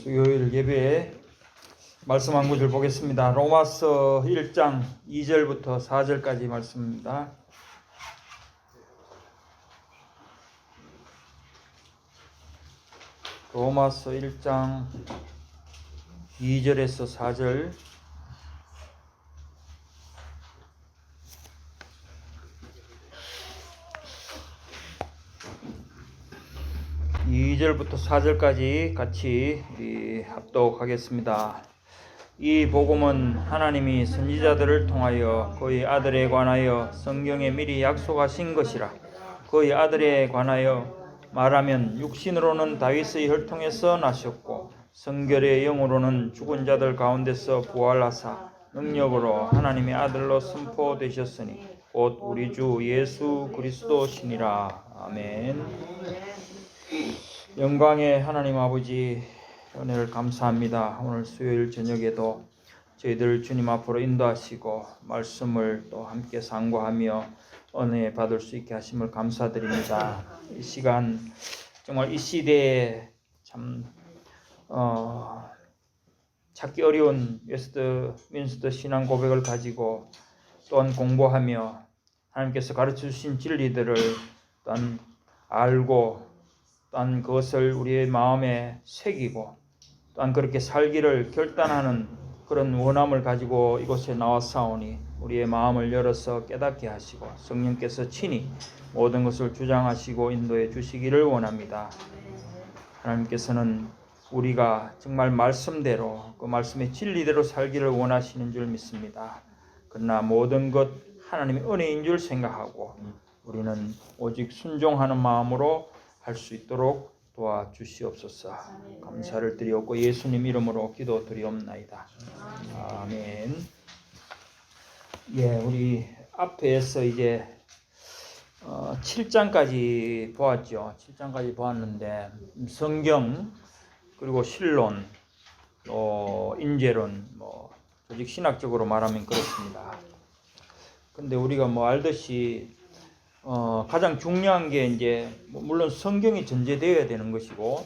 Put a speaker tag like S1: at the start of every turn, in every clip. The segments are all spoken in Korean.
S1: 수요일 예배에 말씀 한 구절 보겠습니다. 로마서 1장 2절부터 4절까지 말씀입니다. 로마서 1장 2절에서 4절. (2절부터) 4절까지 같이 합독하겠습니다. 이 복음은 하나님이 선지자들을 통하여 그의 아들에 관하여 성경에 미리 약속하신 것이라. 그의 아들에 관하여 말하면 육신으로는 다윗의 혈통에서 나셨고 성결의 영으로는 죽은 자들 가운데서 부활하사 능력으로 하나님의 아들로 선포되셨으니 곧 우리 주 예수 그리스도시니라. 아멘. 영광의 하나님 아버지, 은혜를 감사합니다. 오늘 수요일 저녁에도 저희들 주님 앞으로 인도하시고 말씀을 또 함께 상고하며 은혜 받을 수 있게 하심을 감사드립니다. 이 시간 정말 이 시대에 참 찾기 어려운 웨스트민스터 신앙 고백을 가지고 또한 공부하며 하나님께서 가르쳐 주신 진리들을 또한 알고 또한 그것을 우리의 마음에 새기고 또한 그렇게 살기를 결단하는 그런 원함을 가지고 이곳에 나왔사오니 우리의 마음을 열어서 깨닫게 하시고 성령께서 친히 모든 것을 주장하시고 인도해 주시기를 원합니다. 하나님께서는 우리가 정말 말씀대로 그 말씀의 진리대로 살기를 원하시는 줄 믿습니다. 그러나 모든 것 하나님의 은혜인 줄 생각하고 우리는 오직 순종하는 마음으로 할 수 있도록 도와주시옵소서. 감사를 드리옵고 예수님 이름으로 기도드리옵나이다. 아멘. 예, 우리 앞에서 이제 7장까지 보았죠. 7장까지 보았는데 성경 그리고 신론 또 인재론 조직 신학적으로 말하면 그렇습니다. 근데 우리가 알듯이 가장 중요한 게 이제 물론 성경이 전제되어야 되는 것이고,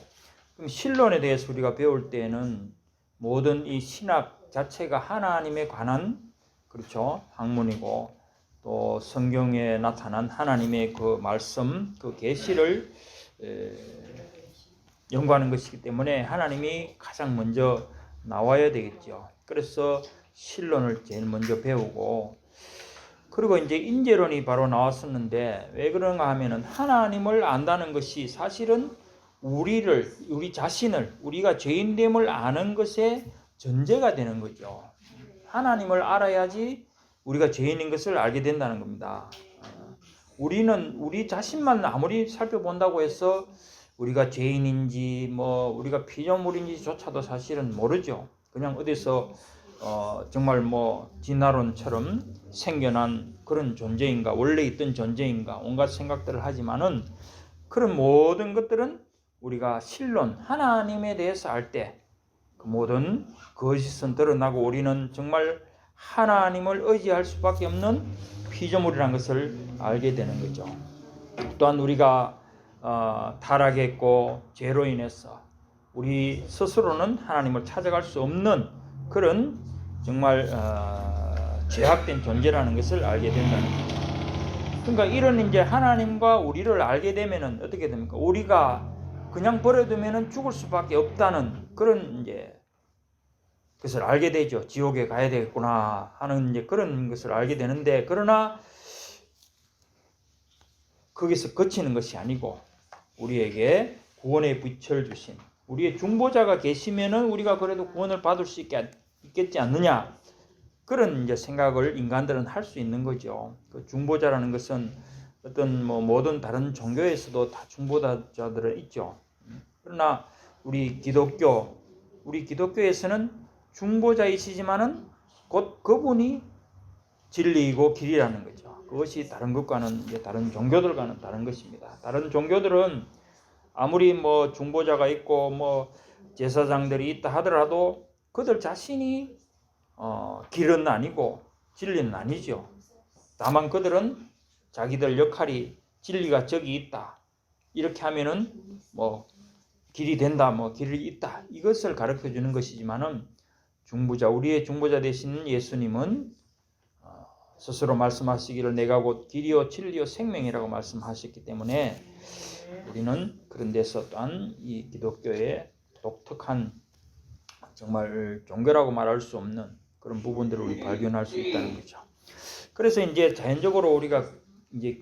S1: 그럼 신론에 대해서 우리가 배울 때는 모든 이 신학 자체가 하나님에 관한 그렇죠 학문이고 또 성경에 나타난 하나님의 그 말씀 그 계시를 연구하는 것이기 때문에 하나님이 가장 먼저 나와야 되겠죠. 그래서 신론을 제일 먼저 배우고 그리고 이제 인재론이 바로 나왔었는데 왜 그런가 하면은 하나님을 안다는 것이 사실은 우리 자신을 우리가 죄인됨을 아는 것의 전제가 되는 거죠. 하나님을 알아야지 우리가 죄인인 것을 알게 된다는 겁니다. 우리는 우리 자신만 아무리 살펴본다고 해서 우리가 죄인인지 우리가 피조물인지조차도 사실은 모르죠. 그냥 어디서 정말 진화론처럼 생겨난 그런 존재인가, 원래 있던 존재인가, 온갖 생각들을 하지만은 그런 모든 것들은 우리가 신론, 하나님에 대해서 알 때 그 모든 거짓은 드러나고 우리는 정말 하나님을 의지할 수밖에 없는 피조물이라는 것을 알게 되는 거죠. 또한 우리가 타락했고 죄로 인해서 우리 스스로는 하나님을 찾아갈 수 없는 그런 정말 죄악된 존재라는 것을 알게 된다는 거죠. 그러니까 이런 이제 하나님과 우리를 알게 되면은 어떻게 됩니까? 우리가 그냥 버려두면은 죽을 수밖에 없다는 그런 이제 것을 알게 되죠. 지옥에 가야 되겠구나 하는 이제 그런 것을 알게 되는데, 그러나 거기서 그치는 것이 아니고 우리에게 구원의 빛을 주신 우리의 중보자가 계시면은 우리가 그래도 구원을 받을 수 있겠지 않느냐, 그런 이제 생각을 인간들은 할 수 있는 거죠. 그 중보자라는 것은 어떤 모든 다른 종교에서도 다 중보자들은 있죠. 그러나 우리 기독교에서는 중보자이시지만은 곧 그분이 진리이고 길이라는 거죠. 그것이 다른 것과는 이제 다른 종교들과는 다른 것입니다. 다른 종교들은 아무리 중보자가 있고 제사장들이 있다 하더라도 그들 자신이 길은 아니고 진리는 아니죠. 다만 그들은 자기들 역할이 진리가 저기 있다 이렇게 하면은 길이 된다, 길이 있다 이것을 가르쳐 주는 것이지만은 우리의 중보자 되신 예수님은 스스로 말씀하시기를 내가 곧 길이요 진리요 생명이라고 말씀하셨기 때문에 우리는 그런 데서 또한 이 기독교의 독특한 정말 종교라고 말할 수 없는 그런 부분들을 우리 발견할 수 있다는 거죠. 그래서 이제 자연적으로 우리가 이제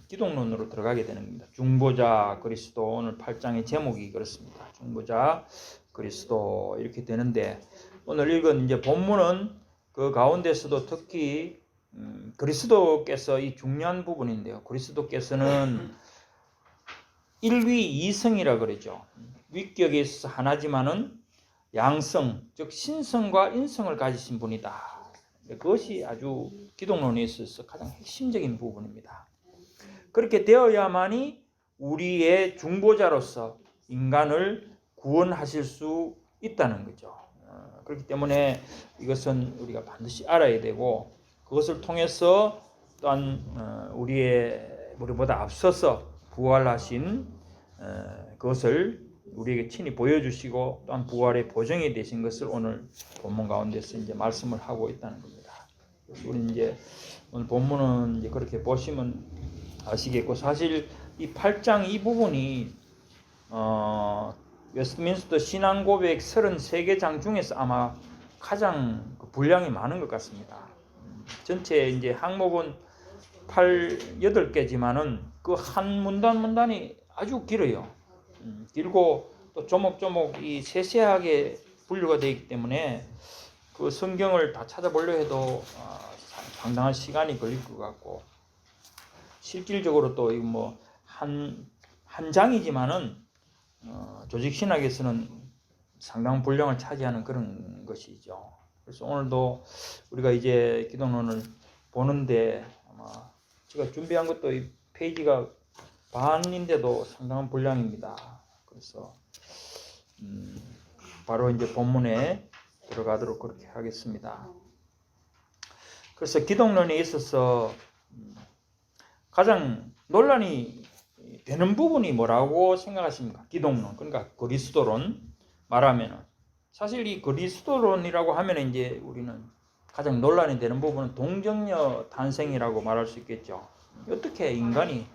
S1: 기독론으로 들어가게 되는 겁니다. 중보자 그리스도, 오늘 8장의 제목이 그렇습니다. 중보자 그리스도 이렇게 되는데, 오늘 읽은 이제 본문은 그 가운데서도 특히 그리스도께서 이 중요한 부분인데요. 그리스도께서는 일위 이성이라 그러죠. 위격에 있어서 하나지만은 양성, 즉 신성과 인성을 가지신 분이다. 그것이 아주 기독론에 있어서 가장 핵심적인 부분입니다. 그렇게 되어야만이 우리의 중보자로서 인간을 구원하실 수 있다는 거죠. 그렇기 때문에 이것은 우리가 반드시 알아야 되고, 그것을 통해서 또한 우리보다 앞서서 부활하신 그것을 우리에게 친히 보여주시고 또한 부활의 보증이 되신 것을 오늘 본문 가운데서 이제 말씀을 하고 있다는 겁니다. 그래서 우리 이제 오늘 본문은 이제 그렇게 보시면 아시겠고, 사실 이 8장 이 부분이 웨스트민스터 신앙고백 33개 중에서 아마 가장 분량이 많은 것 같습니다. 전체 이제 항목은 8개지만은 그 한 문단이 아주 길어요. 길고 또 조목조목 이 세세하게 분류가 되어 있기 때문에 그 성경을 다 찾아보려 해도 상당한 시간이 걸릴 것 같고, 실질적으로 또 이거 뭐 한 장이지만은 조직 신학에서는 상당한 분량을 차지하는 그런 것이죠. 그래서 오늘도 우리가 이제 기독론을 보는데 아마 제가 준비한 것도 이 페이지가 반인데도 상당한 분량입니다. 그래서 바로 이제 본문에 들어가도록 그렇게 하겠습니다. 그래서 기독론에 있어서 가장 논란이 되는 부분이 뭐라고 생각하십니까? 기독론, 그러니까 그리스도론 말하면은, 사실 이 그리스도론이라고 하면 이제 우리는 가장 논란이 되는 부분은 동정녀 탄생이라고 말할 수 있겠죠. 어떻게 인간이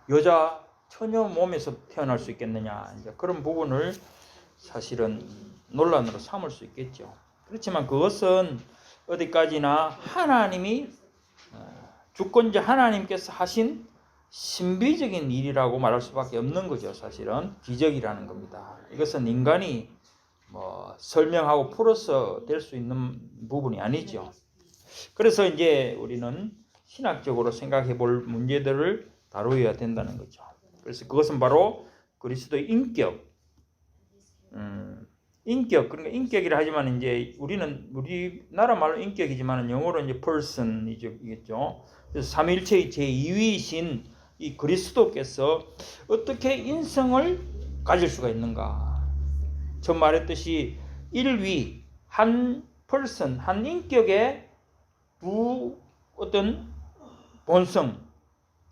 S1: 여자 처녀 몸에서 태어날 수 있겠느냐, 이제 그런 부분을 사실은 논란으로 삼을 수 있겠죠. 그렇지만 그것은 어디까지나 하나님이 주권자 하나님께서 하신 신비적인 일이라고 말할 수밖에 없는 거죠. 사실은 기적이라는 겁니다. 이것은 인간이 설명하고 풀어서 될 수 있는 부분이 아니죠. 그래서 이제 우리는 신학적으로 생각해 볼 문제들을 다루어야 된다는 거죠. 그래서 그것은 바로 그리스도의 인격, 그러니까 인격이라 하지만 이제 우리나라 말로 인격이지만 영어로 이제 person이겠죠. 그래서 삼위일체의 제2위이신 이 그리스도께서 어떻게 인성을 가질 수가 있는가? 처음 말했듯이 일위, 한 person, 한 인격의 어떤 본성,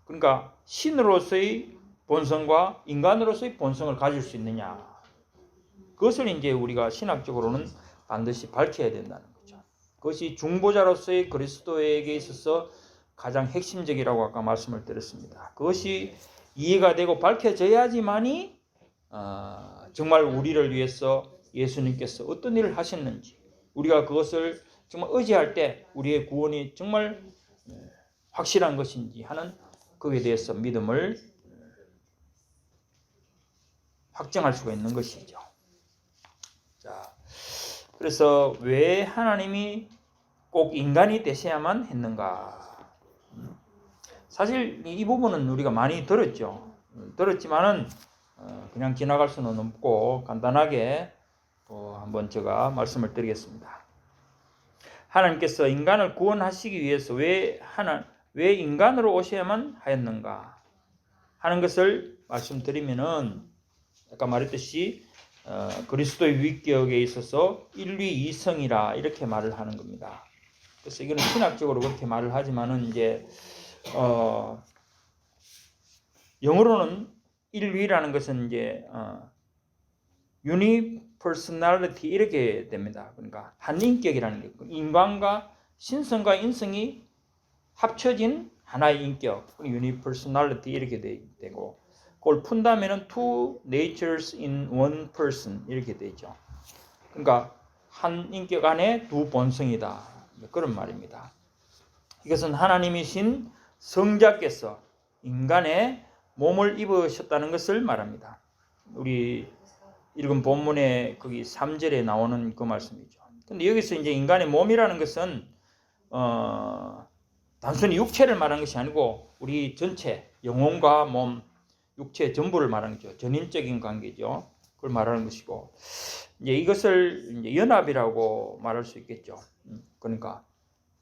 S1: 그러니까 신으로서의 본성과 인간으로서의 본성을 가질 수 있느냐? 그것을 이제 우리가 신학적으로는 반드시 밝혀야 된다는 거죠. 그것이 중보자로서의 그리스도에게 있어서 가장 핵심적이라고 아까 말씀을 드렸습니다. 그것이 이해가 되고 밝혀져야지만이 정말 우리를 위해서 예수님께서 어떤 일을 하셨는지, 우리가 그것을 정말 의지할 때 우리의 구원이 정말 확실한 것인지 하는 그에 대해서 믿음을 확정할 수가 있는 것이죠. 자, 그래서 왜 하나님이 꼭 인간이 되셔야만 했는가? 사실 이 부분은 우리가 많이 들었지만은 그냥 지나갈 수는 없고 간단하게 한번 제가 말씀을 드리겠습니다. 하나님께서 인간을 구원하시기 위해서 왜 인간으로 오셔야만 하였는가 하는 것을 말씀드리면은, 아까 말했듯이 그리스도의 위격에 있어서 일위 이성이라 이렇게 말을 하는 겁니다. 그래서 이거는 신학적으로 그렇게 말을 하지만은 이제 영어로는 일위라는 것은 이제 unipersonality 이렇게 됩니다. 그러니까 한 인격이라는 게 인간과 신성과 인성이 합쳐진 하나의 인격, unipersonality 이렇게 되고 그걸 푼다면은 two natures in one person 이렇게 되죠. 그러니까 한 인격 안에 두 본성이다. 그런 말입니다. 이것은 하나님이신 성자께서 인간의 몸을 입으셨다는 것을 말합니다. 우리 읽은 본문의 거기 3절에 나오는 그 말씀이죠. 근데 여기서 이제 인간의 몸이라는 것은 단순히 육체를 말하는 것이 아니고 우리 전체 영혼과 몸, 육체 전부를 말하는 거죠. 전인적인 관계죠. 그걸 말하는 것이고 이제 이것을 이제 연합이라고 말할 수 있겠죠. 그러니까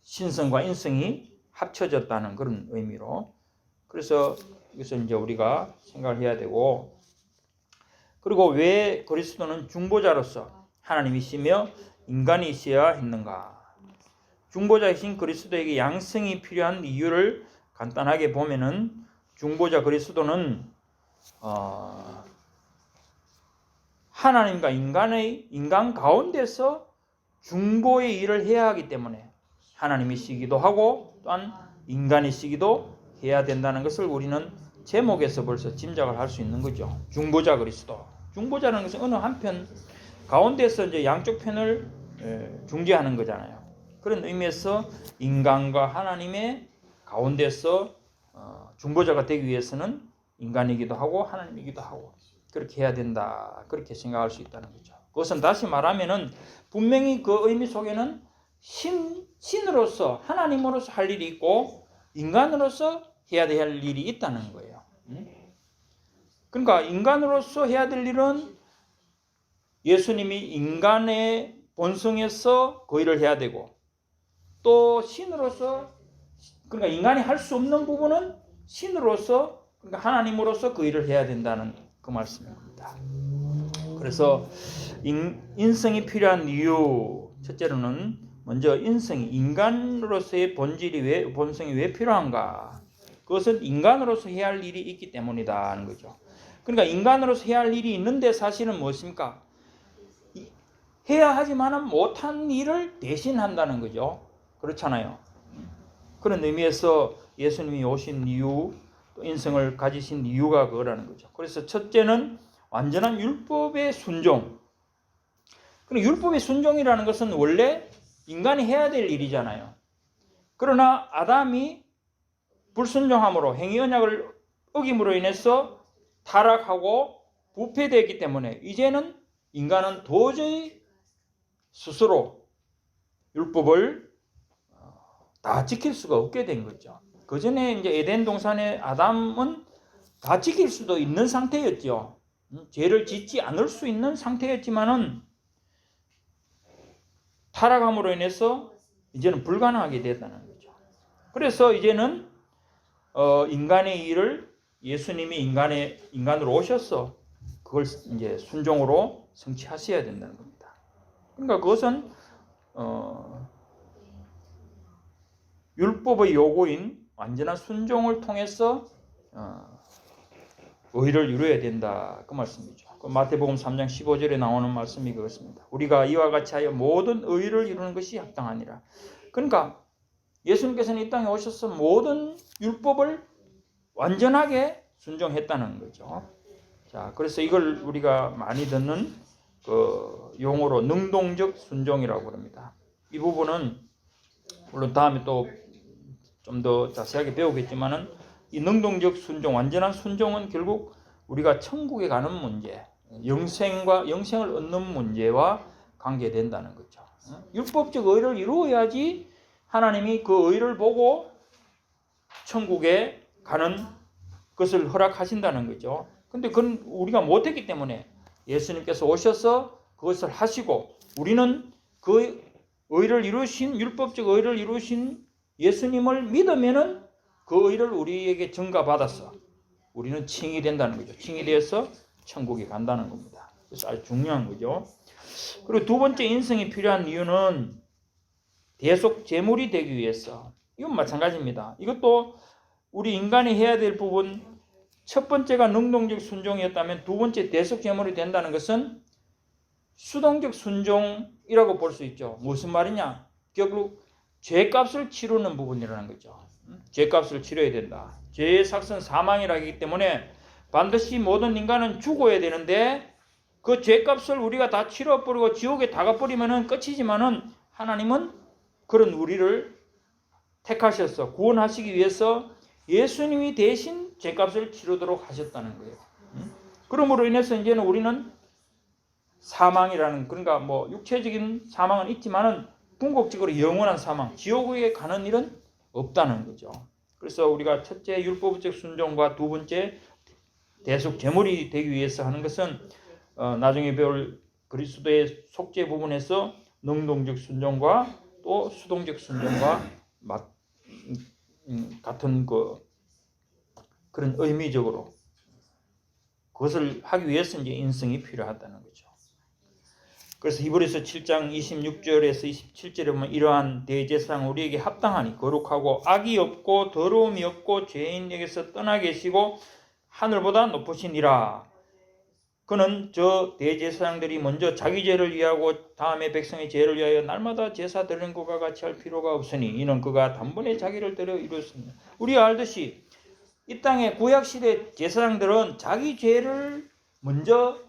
S1: 신성과 인성이 합쳐졌다는 그런 의미로. 그래서 이것을 이제 우리가 생각을 해야 되고, 그리고 왜 그리스도는 중보자로서 하나님이시며 인간이셔야 했는가? 중보자이신 그리스도에게 양성이 필요한 이유를 간단하게 보면은 중보자 그리스도는 하나님과 인간 가운데서 중보의 일을 해야 하기 때문에 하나님이시기도 하고 또한 인간이시기도 해야 된다는 것을 우리는 제목에서 벌써 짐작을 할 수 있는 거죠. 중보자 그리스도. 중보자라는 것은 어느 한편 가운데서 이제 양쪽 편을 중재하는 거잖아요. 그런 의미에서 인간과 하나님의 가운데서 중보자가 되기 위해서는 인간이기도 하고 하나님이기도 하고 그렇게 해야 된다. 그렇게 생각할 수 있다는 거죠. 그것은 다시 말하면은 분명히 그 의미 속에는 신으로서 하나님으로서 할 일이 있고 인간으로서 해야 될 일이 있다는 거예요. 그러니까 인간으로서 해야 될 일은 예수님이 인간의 본성에서 그 일을 해야 되고 또 신으로서 그러니까 인간이 할 수 없는 부분은 신으로서 그러니까 하나님으로서 그 일을 해야 된다는 그 말씀입니다. 그래서 인성이 필요한 이유 첫째로는 먼저 인간으로서의 본성이 왜 필요한가? 그것은 인간으로서 해야 할 일이 있기 때문이다 하는 거죠. 그러니까 인간으로서 해야 할 일이 있는데 사실은 무엇입니까? 해야 하지만 못한 일을 대신한다는 거죠. 그렇잖아요. 그런 의미에서 예수님이 오신 이유, 또 인성을 가지신 이유가 그거라는 거죠. 그래서 첫째는 완전한 율법의 순종. 그리고 율법의 순종이라는 것은 원래 인간이 해야 될 일이잖아요. 그러나 아담이 불순종함으로 행위 언약을 어김으로 인해서 타락하고 부패되었기 때문에 이제는 인간은 도저히 스스로 율법을 다 지킬 수가 없게 된 거죠. 그 전에 이제 에덴 동산의 아담은 다 지킬 수도 있는 상태였죠. 죄를 짓지 않을 수 있는 상태였지만은 타락함으로 인해서 이제는 불가능하게 됐다는 거죠. 그래서 이제는 인간의 일을 예수님이 인간으로 오셔서 그걸 이제 순종으로 성취하셔야 된다는 겁니다. 그러니까 그것은 율법의 요구인 완전한 순종을 통해서 의를 이루어야 된다 그 말씀이죠. 그 마태복음 3장 15절에 나오는 말씀이 그렇습니다. 우리가 이와 같이 하여 모든 의를 이루는 것이 합당하니라. 그러니까 예수님께서는 이 땅에 오셔서 모든 율법을 완전하게 순종했다는 거죠. 자, 그래서 이걸 우리가 많이 듣는 그 용어로 능동적 순종이라고 합니다. 이 부분은 물론 다음에 또 좀 더 자세하게 배우겠지만은 이 능동적 순종, 완전한 순종은 결국 우리가 천국에 가는 문제, 영생을 얻는 문제와 관계된다는 거죠. 율법적 의를 이루어야지 하나님이 그 의를 보고 천국에 가는 것을 허락하신다는 거죠. 근데 그건 우리가 못했기 때문에 예수님께서 오셔서 그것을 하시고 우리는 그 의를 이루신 율법적 의를 이루신 예수님을 믿으면은 그 의를 우리에게 전가받아서 우리는 칭이 된다는 거죠. 칭이 되어서 천국에 간다는 겁니다. 그래서 아주 중요한 거죠. 그리고 두 번째 인성이 필요한 이유는 대속 제물이 되기 위해서. 이건 마찬가지입니다. 이것도 우리 인간이 해야 될 부분 첫 번째가 능동적 순종이었다면 두 번째 대속 제물이 된다는 것은 수동적 순종이라고 볼 수 있죠. 무슨 말이냐? 결국 죄값을 치르는 부분이라는 거죠. 죄값을 치러야 된다. 죄의 삭은 사망이라기 때문에 반드시 모든 인간은 죽어야 되는데 그 죄값을 우리가 다 치러버리고 지옥에 다 가버리면 끝이지만은 하나님은 그런 우리를 택하셔서 구원하시기 위해서 예수님이 대신 죄값을 치르도록 하셨다는 거예요. 그러므로 인해서 이제는 우리는 사망이라는, 그러니까 뭐 육체적인 사망은 있지만은 궁극적으로 영원한 사망, 지옥에 가는 일은 없다는 거죠. 그래서 우리가 첫째 율법적 순종과 두 번째 대속 제물이 되기 위해서 하는 것은 나중에 배울 그리스도의 속죄 부분에서 능동적 순종과 또 수동적 순종과 같은 그런 의미적으로 그것을 하기 위해서 이제 인성이 필요하다는 거죠. 그래서 히브리서 7장 26절에서 27절에 보면 이러한 대제사장 우리에게 합당하니 거룩하고 악이 없고 더러움이 없고 죄인에게서 떠나 계시고 하늘보다 높으시니라. 그는 저 대제사장들이 먼저 자기 죄를 위하고 다음에 백성의 죄를 위하여 날마다 제사 드리는 것과 같이 할 필요가 없으니 이는 그가 단번에 자기를 드려 이루었습니다. 우리가 알듯이 이 땅의 구약시대 제사장들은 자기 죄를 먼저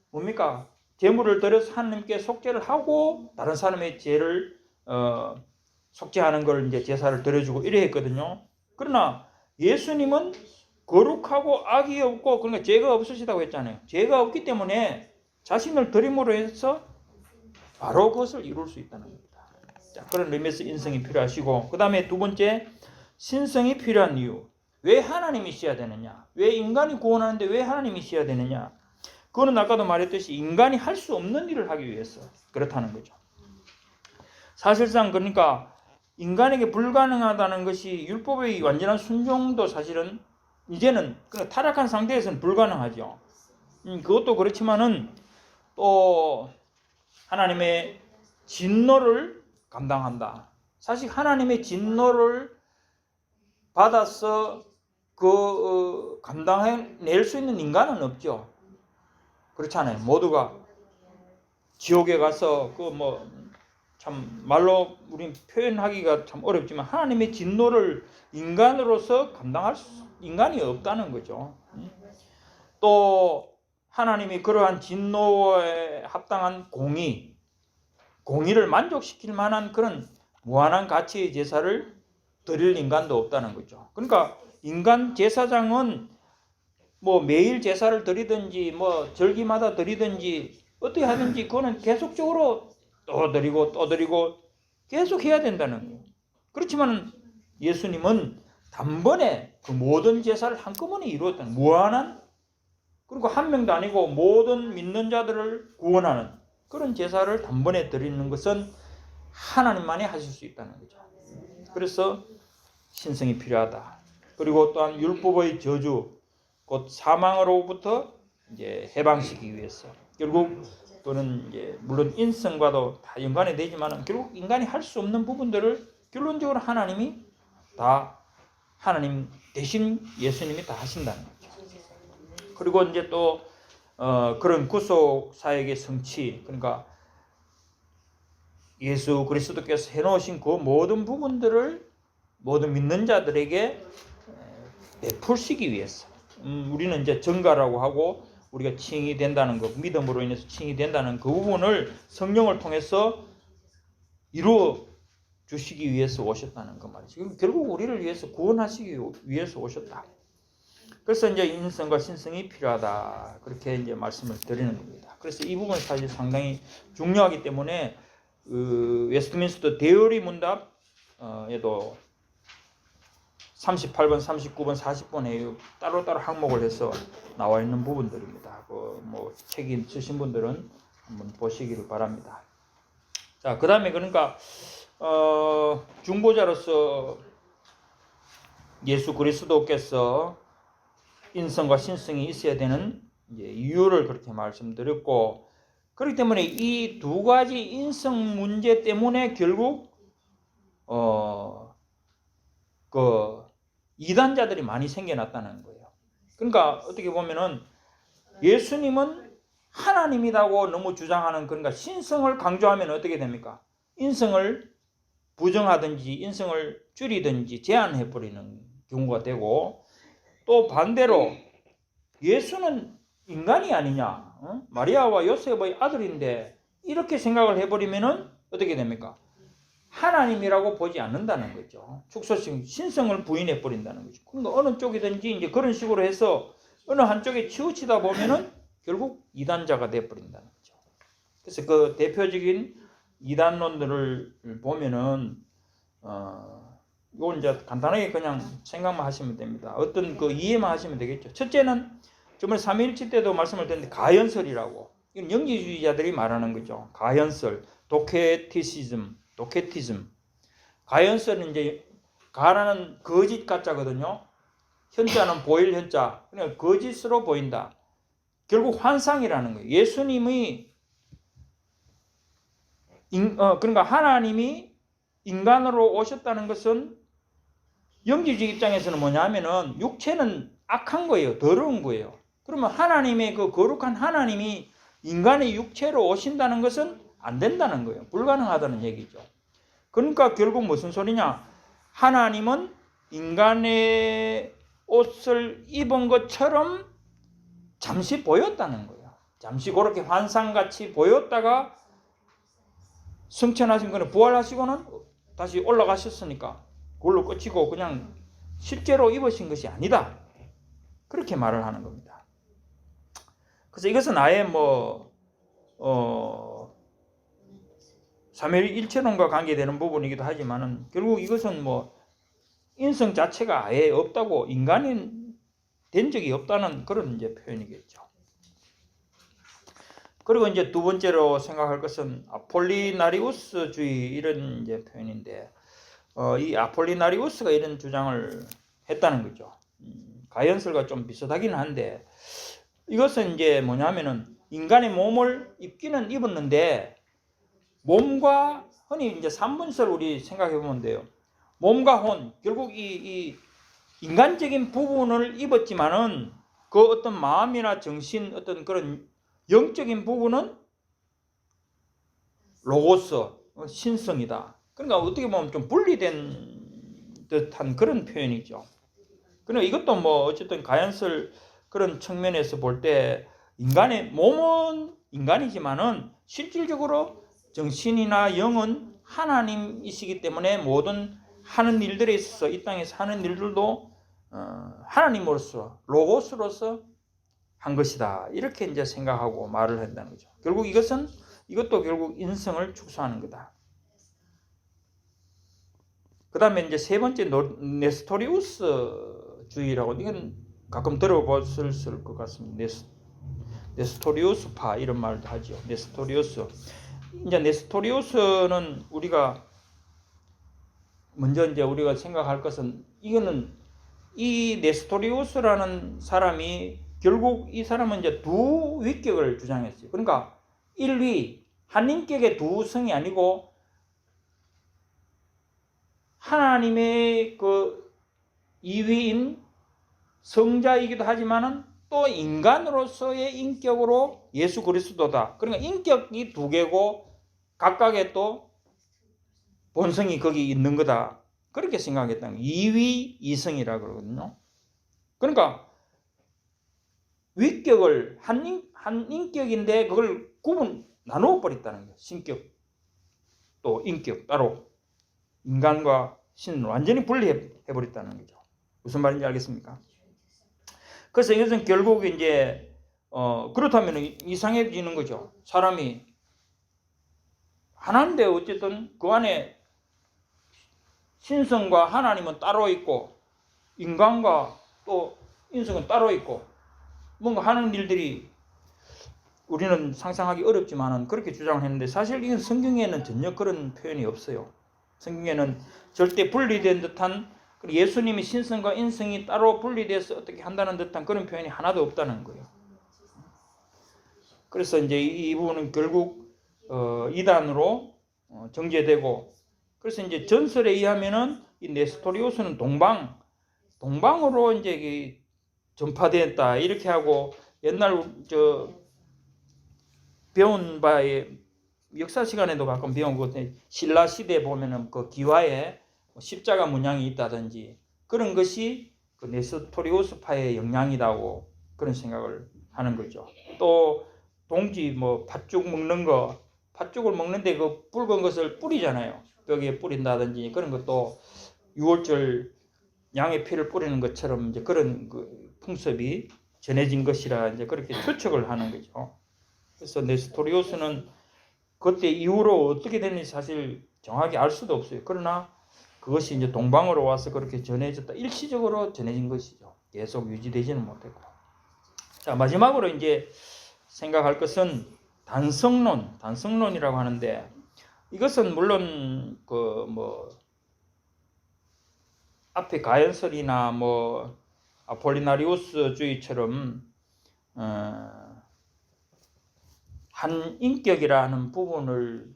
S1: 뭡니까? 제물을 드려서 하나님께 속죄를 하고 다른 사람의 죄를 속죄하는 걸 이제 제사를 드려주고 이래 했거든요. 그러나 예수님은 거룩하고 악이 없고 그러니까 죄가 없으시다고 했잖아요. 죄가 없기 때문에 자신을 드림으로 해서 바로 그것을 이룰 수 있다는 겁니다. 자, 그런 의미에서 인성이 필요하시고 그 다음에 두 번째 신성이 필요한 이유. 왜 하나님이셔야 되느냐? 왜 인간이 구원하는데 왜 하나님이셔야 되느냐? 그거는 아까도 말했듯이 인간이 할 수 없는 일을 하기 위해서 그렇다는 거죠. 사실상 그러니까 인간에게 불가능하다는 것이 율법의 완전한 순종도 사실은 이제는 타락한 상태에서는 불가능하죠. 그것도 그렇지만은 또 하나님의 진노를 감당한다. 사실 하나님의 진노를 받아서 감당해낼 수 있는 인간은 없죠. 그렇잖아요. 모두가 지옥에 가서 참 말로 우린 표현하기가 참 어렵지만 하나님의 진노를 인간으로서 감당할 인간이 없다는 거죠. 또 하나님이 그러한 진노에 합당한 공의를 만족시킬 만한 그런 무한한 가치의 제사를 드릴 인간도 없다는 거죠. 그러니까 인간 제사장은 뭐 매일 제사를 드리든지 뭐 절기마다 드리든지 어떻게 하든지 그거는 계속적으로 또 드리고 계속 해야 된다는 거예요. 그렇지만 예수님은 단번에 그 모든 제사를 한꺼번에 이루었다는 무한한, 그리고 한 명도 아니고 모든 믿는 자들을 구원하는 그런 제사를 단번에 드리는 것은 하나님만이 하실 수 있다는 거죠. 그래서 신성이 필요하다. 그리고 또한 율법의 저주, 곧 사망으로부터 이제 해방시키기 위해서 결국 또는 이제 물론 인성과도 다 연관이 되지만 결국 인간이 할 수 없는 부분들을 결론적으로 하나님이 다 하나님 대신 예수님이 다 하신다는 거죠. 그리고 이제 또 그런 구속 사역의 성취, 그러니까 예수 그리스도께서 해놓으신 그 모든 부분들을 모든 믿는 자들에게 베푸시기 위해서 우리는 이제 전가라고 하고 우리가 칭이 된다는 것, 믿음으로 인해서 칭이 된다는 그 부분을 성령을 통해서 이루어 주시기 위해서 오셨다는 것 말이죠. 결국 우리를 위해서 구원하시기 위해서 오셨다. 그래서 이제 인성과 신성이 필요하다. 그렇게 이제 말씀을 드리는 겁니다. 그래서 이 부분은 사실 상당히 중요하기 때문에 웨스트민스터 대열의 문답에도 38번, 39번, 40번에 따로따로 항목을 해서 나와 있는 부분들입니다. 뭐 책이 쓰신 분들은 한번 보시기를 바랍니다. 자, 그 다음에 그러니까 중보자로서 예수 그리스도께서 인성과 신성이 있어야 되는 이제 이유를 그렇게 말씀드렸고, 그렇기 때문에 이 두 가지 인성 문제 때문에 결국 이단자들이 많이 생겨났다는 거예요. 그러니까 어떻게 보면은 예수님은 하나님이라고 너무 주장하는 그러니까 신성을 강조하면 어떻게 됩니까? 인성을 부정하든지 인성을 줄이든지 제한해 버리는 경우가 되고, 또 반대로 예수는 인간이 아니냐, 마리아와 요셉의 아들인데 이렇게 생각을 해버리면은 어떻게 됩니까? 하나님이라고 보지 않는다는 거죠. 축소성 신성을 부인해 버린다는 거죠. 그러니까 어느 쪽이든지 이제 그런 식으로 해서 어느 한쪽에 치우치다 보면은 결국 이단자가 돼 버린다는 거죠. 그래서 그 대표적인 이단론들을 보면은 이건 이제 간단하게 그냥 생각만 하시면 됩니다. 어떤 그 이해만 하시면 되겠죠. 첫째는 저번에 삼위일체 때도 말씀을 드렸는데 가연설이라고, 이건 영지주의자들이 말하는 거죠. 가연설, 도케티즘. 가연설은 이제 가라는 거짓 가짜거든요. 현자는 보일 현자, 그러니까 거짓으로 보인다. 결국 환상이라는 거예요. 예수님이 그러니까 하나님이 인간으로 오셨다는 것은 영지주의 입장에서는 뭐냐면은 육체는 악한 거예요. 더러운 거예요. 그러면 하나님의 그 거룩한 하나님이 인간의 육체로 오신다는 것은 안 된다는 거예요. 불가능하다는 얘기죠. 그러니까 결국 무슨 소리냐? 하나님은 인간의 옷을 입은 것처럼 잠시 보였다는 거예요. 잠시 그렇게 환상같이 보였다가 승천하신 거는 부활하시고는 다시 올라가셨으니까 그걸로 끝이고 그냥 실제로 입으신 것이 아니다. 그렇게 말을 하는 겁니다. 그래서 이것은 아예 삼위일체론과 관계되는 부분이기도 하지만은 결국 이것은 인성 자체가 아예 없다고, 인간이 된 적이 없다는 그런 이제 표현이겠죠. 그리고 이제 두 번째로 생각할 것은 아폴리나리우스주의 이런 이제 표현인데, 이 아폴리나리우스가 이런 주장을 했다는 거죠. 가연설과 좀 비슷하긴 한데, 이것은 이제 뭐냐면은 인간의 몸을 입기는 입었는데 몸과, 흔히 이제 삼분설 우리 생각해 보면 돼요. 몸과 혼, 결국 이 인간적인 부분을 입었지만은 그 어떤 마음이나 정신, 어떤 그런 영적인 부분은 로고스, 신성이다. 그러니까 어떻게 보면 좀 분리된 듯한 그런 표현이죠. 그러니까 이것도 어쨌든 가연설 그런 측면에서 볼 때 인간의 몸은 인간이지만은 실질적으로 정신이나 영은 하나님이시기 때문에 모든 하는 일들에 있어서 이 땅에서 하는 일들도 하나님으로서 로고스로서 한 것이다. 이렇게 이제 생각하고 말을 한다는 거죠. 결국 이것도 결국 인성을 축소하는 거다. 그 다음에 이제 세 번째 네스토리우스주의라고, 이건 가끔 들어보셨을 것 같습니다. 네스토리우스파 이런 말도 하죠. 네스토리우스. 이제 네스토리우스는 우리가 먼저 이제 우리가 생각할 것은, 이거는 이 네스토리우스라는 사람이 결국 이 사람은 이제 두 위격을 주장했어요. 그러니까 일위, 한 인격의 두 성이 아니고 하나님의 그 이위인 성자이기도 하지만은 또 인간으로서의 인격으로 예수 그리스도다. 그러니까 인격이 두 개고 각각의 또 본성이 거기 있는 거다. 그렇게 생각했다는 거예요. 이위 이성이라 그러거든요. 그러니까 위격을 한 인격인데 그걸 나누어 버렸다는 거예요. 신격 또 인격 따로 인간과 신을 완전히 분리해 버렸다는 거죠. 무슨 말인지 알겠습니까? 그래서 이것은 결국 이제 그렇다면 이상해지는 거죠. 사람이 하나인데 어쨌든 그 안에 신성과 하나님은 따로 있고 인간과 또 인성은 따로 있고 뭔가 하는 일들이 우리는 상상하기 어렵지만은 그렇게 주장을 했는데, 사실 이건 성경에는 전혀 그런 표현이 없어요. 성경에는 절대 분리된 듯한, 예수님이 신성과 인성이 따로 분리돼서 어떻게 한다는 듯한 그런 표현이 하나도 없다는 거예요. 그래서 이제 이 부분은 결국 이단으로 정죄되고, 그래서 이제 전설에 의하면은 이 네스토리우스는 동방으로 이제 전파됐다 이렇게 하고, 옛날 배운 바에 역사 시간에도 가끔 배운 것 같아요. 신라 시대에 보면은 그 기와에 십자가 문양이 있다든지 그런 것이 그 네스토리우스파의 영향이라고 그런 생각을 하는 거죠. 또 동지 뭐 팥죽 먹는 거, 팥죽을 먹는데 그 붉은 것을 뿌리잖아요. 벽에 뿌린다든지 그런 것도 6월절 양의 피를 뿌리는 것처럼 이제 그런 그 풍습이 전해진 것이라 이제 그렇게 추측을 하는 거죠. 그래서 네스토리우스는 그때 이후로 어떻게 됐는지 사실 정확히 알 수도 없어요. 그러나 그것이 이제 동방으로 와서 그렇게 전해졌다. 일시적으로 전해진 것이죠. 계속 유지되지는 못했고. 자, 마지막으로 이제 생각할 것은 단성론이라고 하는데 이것은 물론 그 뭐 앞에 가연설이나 뭐 아폴리나리우스주의처럼 한 인격이라는 부분을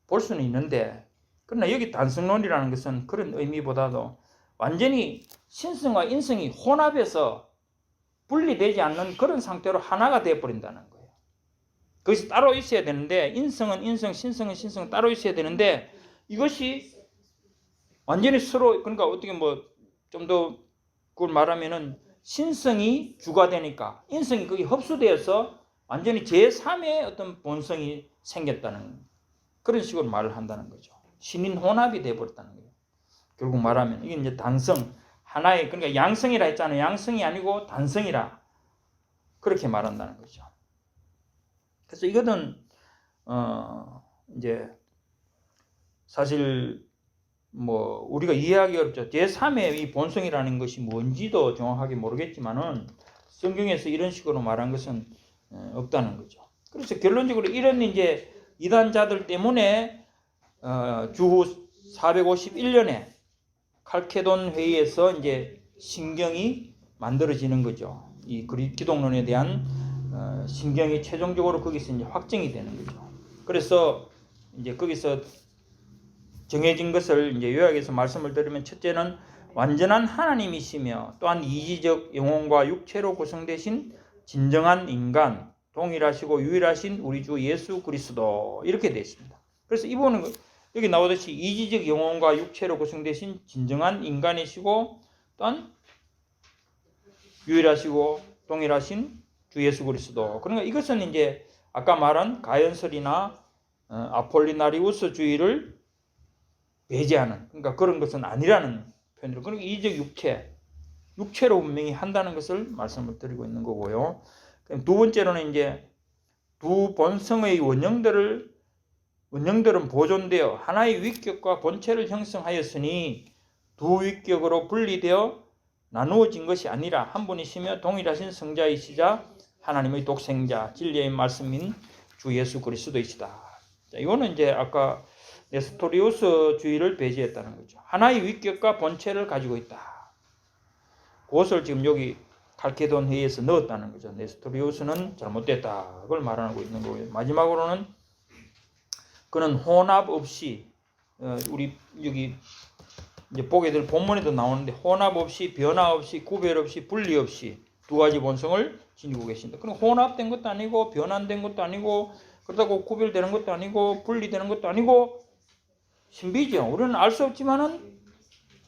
S1: 볼 수는 있는데, 그러나 여기 단성론이라는 것은 그런 의미보다도 완전히 신성과 인성이 혼합해서 분리되지 않는 그런 상태로 하나가 되어버린다는 거예요. 그것이 따로 있어야 되는데, 인성은 인성, 신성은 신성 따로 있어야 되는데, 이것이 완전히 서로, 그러니까 어떻게 뭐 좀 더 그걸 말하면은 신성이 주가 되니까 인성이 거기 흡수되어서 완전히 제3의 어떤 본성이 생겼다는 그런 식으로 말을 한다는 거죠. 신인 혼합이 되어버렸다는 거예요. 결국 말하면 이게 이제 단성, 하나의, 그러니까 양성이라 했잖아요. 양성이 아니고 단성이라 그렇게 말한다는 거죠. 그래서 이거는 이제 사실 뭐 우리가 이해하기 어렵죠. 제3의 이 본성이라는 것이 뭔지도 정확하게 모르겠지만은 성경에서 이런 식으로 말한 것은 없다는 거죠. 그래서 결론적으로 이런 이제 이단자들 때문에 주후 451년에 칼케돈 회의에서 이제 신경이 만들어지는 거죠. 이 기독론에 대한 신경이 최종적으로 거기서 이제 확정이 되는 거죠. 그래서 이제 거기서 정해진 것을 이제 요약해서 말씀을 드리면, 첫째는 완전한 하나님이시며 또한 이지적 영혼과 육체로 구성되신 진정한 인간, 동일하시고 유일하신 우리 주 예수 그리스도, 이렇게 되어 있습니다. 그래서 이분은 여기 나오듯이 이지적 영혼과 육체로 구성되신 진정한 인간이시고 또한 유일하시고 동일하신 주 예수 그리스도. 그러니까 이것은 이제 아까 말한 가연설이나 아폴리나리우스주의를 배제하는, 그러니까 그런 것은 아니라는 표현으로, 그러니까 이적 육체로 분명히 한다는 것을 말씀을 드리고 있는 거고요. 두 번째로는 이제 두 본성의 원형들은 보존되어 하나의 위격과 본체를 형성하였으니 두 위격으로 분리되어 나누어진 것이 아니라 한 분이시며 동일하신 성자이시자 하나님의 독생자 진리의 말씀인 주 예수 그리스도이시다. 자, 이거는 이제 아까 네스토리우스주의를 배제했다는 거죠. 하나의 위격과 본체를 가지고 있다. 그것을 지금 여기 칼케돈 회의에서 넣었다는 거죠. 네스토리우스는 잘못됐다. 그걸 말하고 있는 거고요. 마지막으로는 그는 혼합 없이, 우리 여기 이제 보게 될 본문에도 나오는데, 혼합 없이, 변화 없이, 구별 없이, 분리 없이 두 가지 본성을 지니고 계신다. 그럼 혼합된 것도 아니고 변환된 것도 아니고 그렇다고 구별되는 것도 아니고 분리되는 것도 아니고 신비죠. 우리는 알 수 없지만은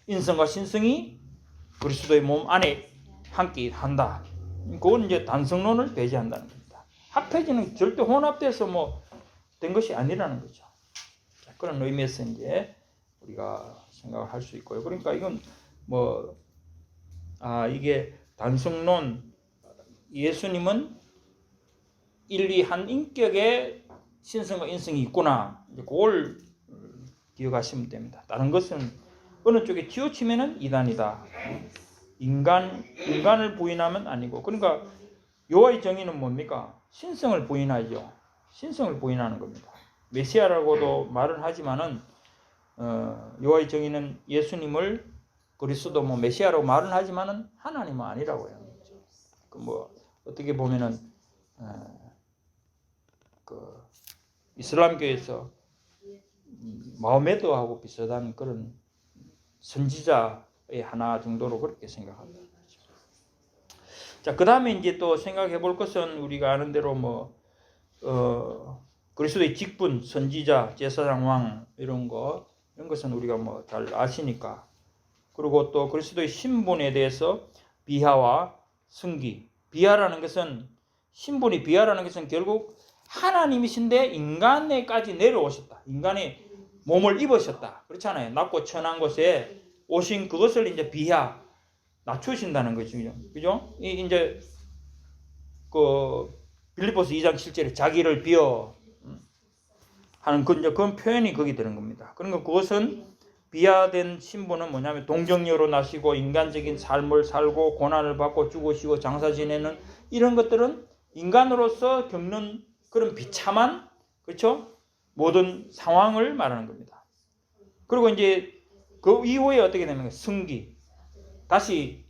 S1: 인성과 신성이 그리스도의 몸 안에 함께 한다. 그건 이제 단성론을 배제한다는 겁니다. 합해지는 절대 혼합돼서 뭐 된 것이 아니라는 거죠. 그런 의미에서 이제 우리가 생각을 할 수 있고요. 그러니까 이건 뭐 이게 단성론, 예수님은 일리한 인격의 신성과 인성이 있구나. 이제 그걸 기억하시면 됩니다. 다른 것은 어느 쪽에 치우치면은 이단이다. 인간을 부인하면 아니고. 그러니까 여호와의 정의는 뭡니까? 신성을 부인하죠. 신성을 부인하는 겁니다. 메시아라고도 말은 하지만은 여호와의 정의는 예수님을 그리스도 뭐 메시아라고 말은 하지만은 하나님은 아니라고 해요. 그 뭐 어떻게 보면은 그 이슬람교에서 마호메드하고 비슷한 그런 선지자의 하나 정도로 그렇게 생각합니다. 자, 그 다음에 이제 또 생각해 볼 것은 우리가 아는 대로 뭐 그리스도의 직분, 선지자, 제사장, 왕 이런 것은 우리가 뭐 잘 아시니까. 그리고 또 그리스도의 신분에 대해서 비하와 승기. 비하라는 것은 신분이 비하라는 것은 결국 하나님이신데 인간에까지 내려오셨다. 인간의 몸을 입으셨다. 그렇잖아요. 낮고 천한 곳에 오신 그것을 이제 비하 낮추신다는 거죠. 그죠? 이제 그 빌립보서 2장 7절에 자기를 비어 하는 그런 표현이 거기 되는 겁니다. 그러니까 그것은 비하된 신분은 뭐냐면 동정녀로 나시고 인간적인 삶을 살고 고난을 받고 죽으시고 장사 지내는 이런 것들은 인간으로서 겪는 그런 비참한 그렇죠? 모든 상황을 말하는 겁니다. 그리고 이제 그 이후에 어떻게 되면 승기 다시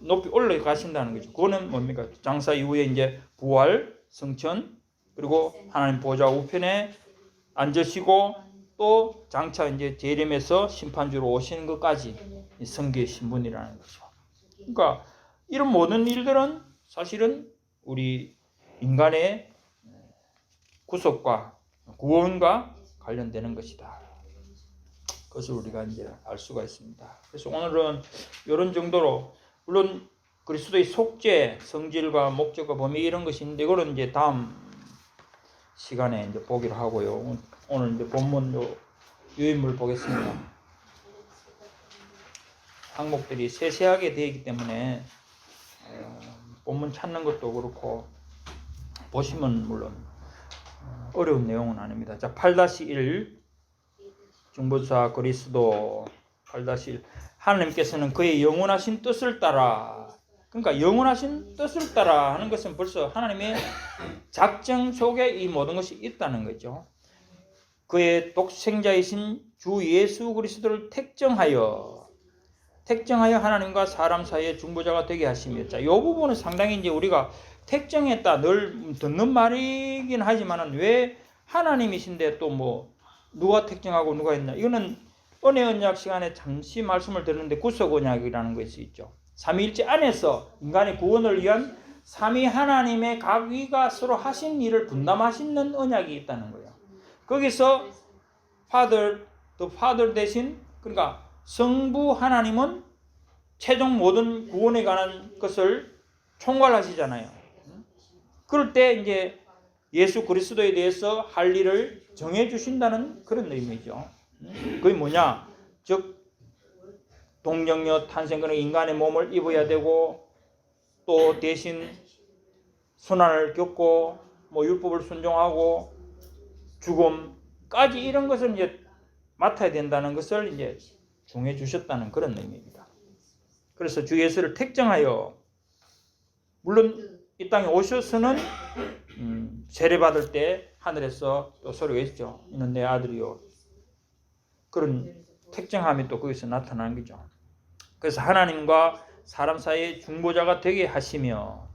S1: 높이 올라가신다는 거죠. 그거는 뭡니까? 장사 이후에 이제 부활, 승천 그리고 하나님 보좌 우편에 앉으시고 또 장차 이제 재림에서 심판주로 오시는 것까지 성계의 신분이라는 거죠. 그러니까 이런 모든 일들은 사실은 우리 인간의 구속과 구원과 관련되는 것이다. 그것을 우리가 이제 알 수가 있습니다. 그래서 오늘은 이런 정도로 물론 그리스도의 속죄, 성질과 목적과 범위 이런 것이 있는데 이거는 이제 다음 시간에 이제 보기로 하고요. 오늘 이제 본문 유인물 보겠습니다. 항목들이 세세하게 되어 있기 때문에 본문 찾는 것도 그렇고 보시면 물론 어려운 내용은 아닙니다. 자, 8-1 중보자 그리스도 8-1 하나님께서는 그의 영원하신 뜻을 따라 그러니까 영원하신 뜻을 따라 하는 것은 벌써 하나님의 작정 속에 이 모든 것이 있다는 거죠. 그의 독생자이신 주 예수 그리스도를 택정하여 하나님과 사람 사이의 중보자가 되게 하시며 자, 이 부분은 상당히 이제 우리가 택정했다 늘 듣는 말이긴 하지만은 왜 하나님이신데 또 뭐 누가 택정하고 누가 했나 이거는 은혜 언약 시간에 잠시 말씀을 드렸는데 구속 언약이라는 것이 있죠. 삼위일체 안에서 인간의 구원을 위한 삼위 하나님의 각위가 서로 하신 일을 분담하시는 언약이 있다는 거예요. 거기서 the Father 대신 그러니까 성부 하나님은 최종 모든 구원에 관한 것을 총괄하시잖아요. 그럴 때 이제 예수 그리스도에 대해서 할 일을 정해 주신다는 그런 의미죠. 그게 뭐냐? 즉 동정녀 탄생하는 인간의 몸을 입어야 되고 또 대신 순환을 겪고 뭐 율법을 순종하고 죽음까지 이런 것을 이제 맡아야 된다는 것을 이제 정해 주셨다는 그런 의미입니다. 그래서 주 예수를 택정하여 물론 이 땅에 오셔서는 세례받을 때 하늘에서 또 소리가 있죠. 이는 내 아들이요. 그런 택정함이 또 거기서 나타나는 거죠. 그래서 하나님과 사람 사이의 중보자가 되게 하시며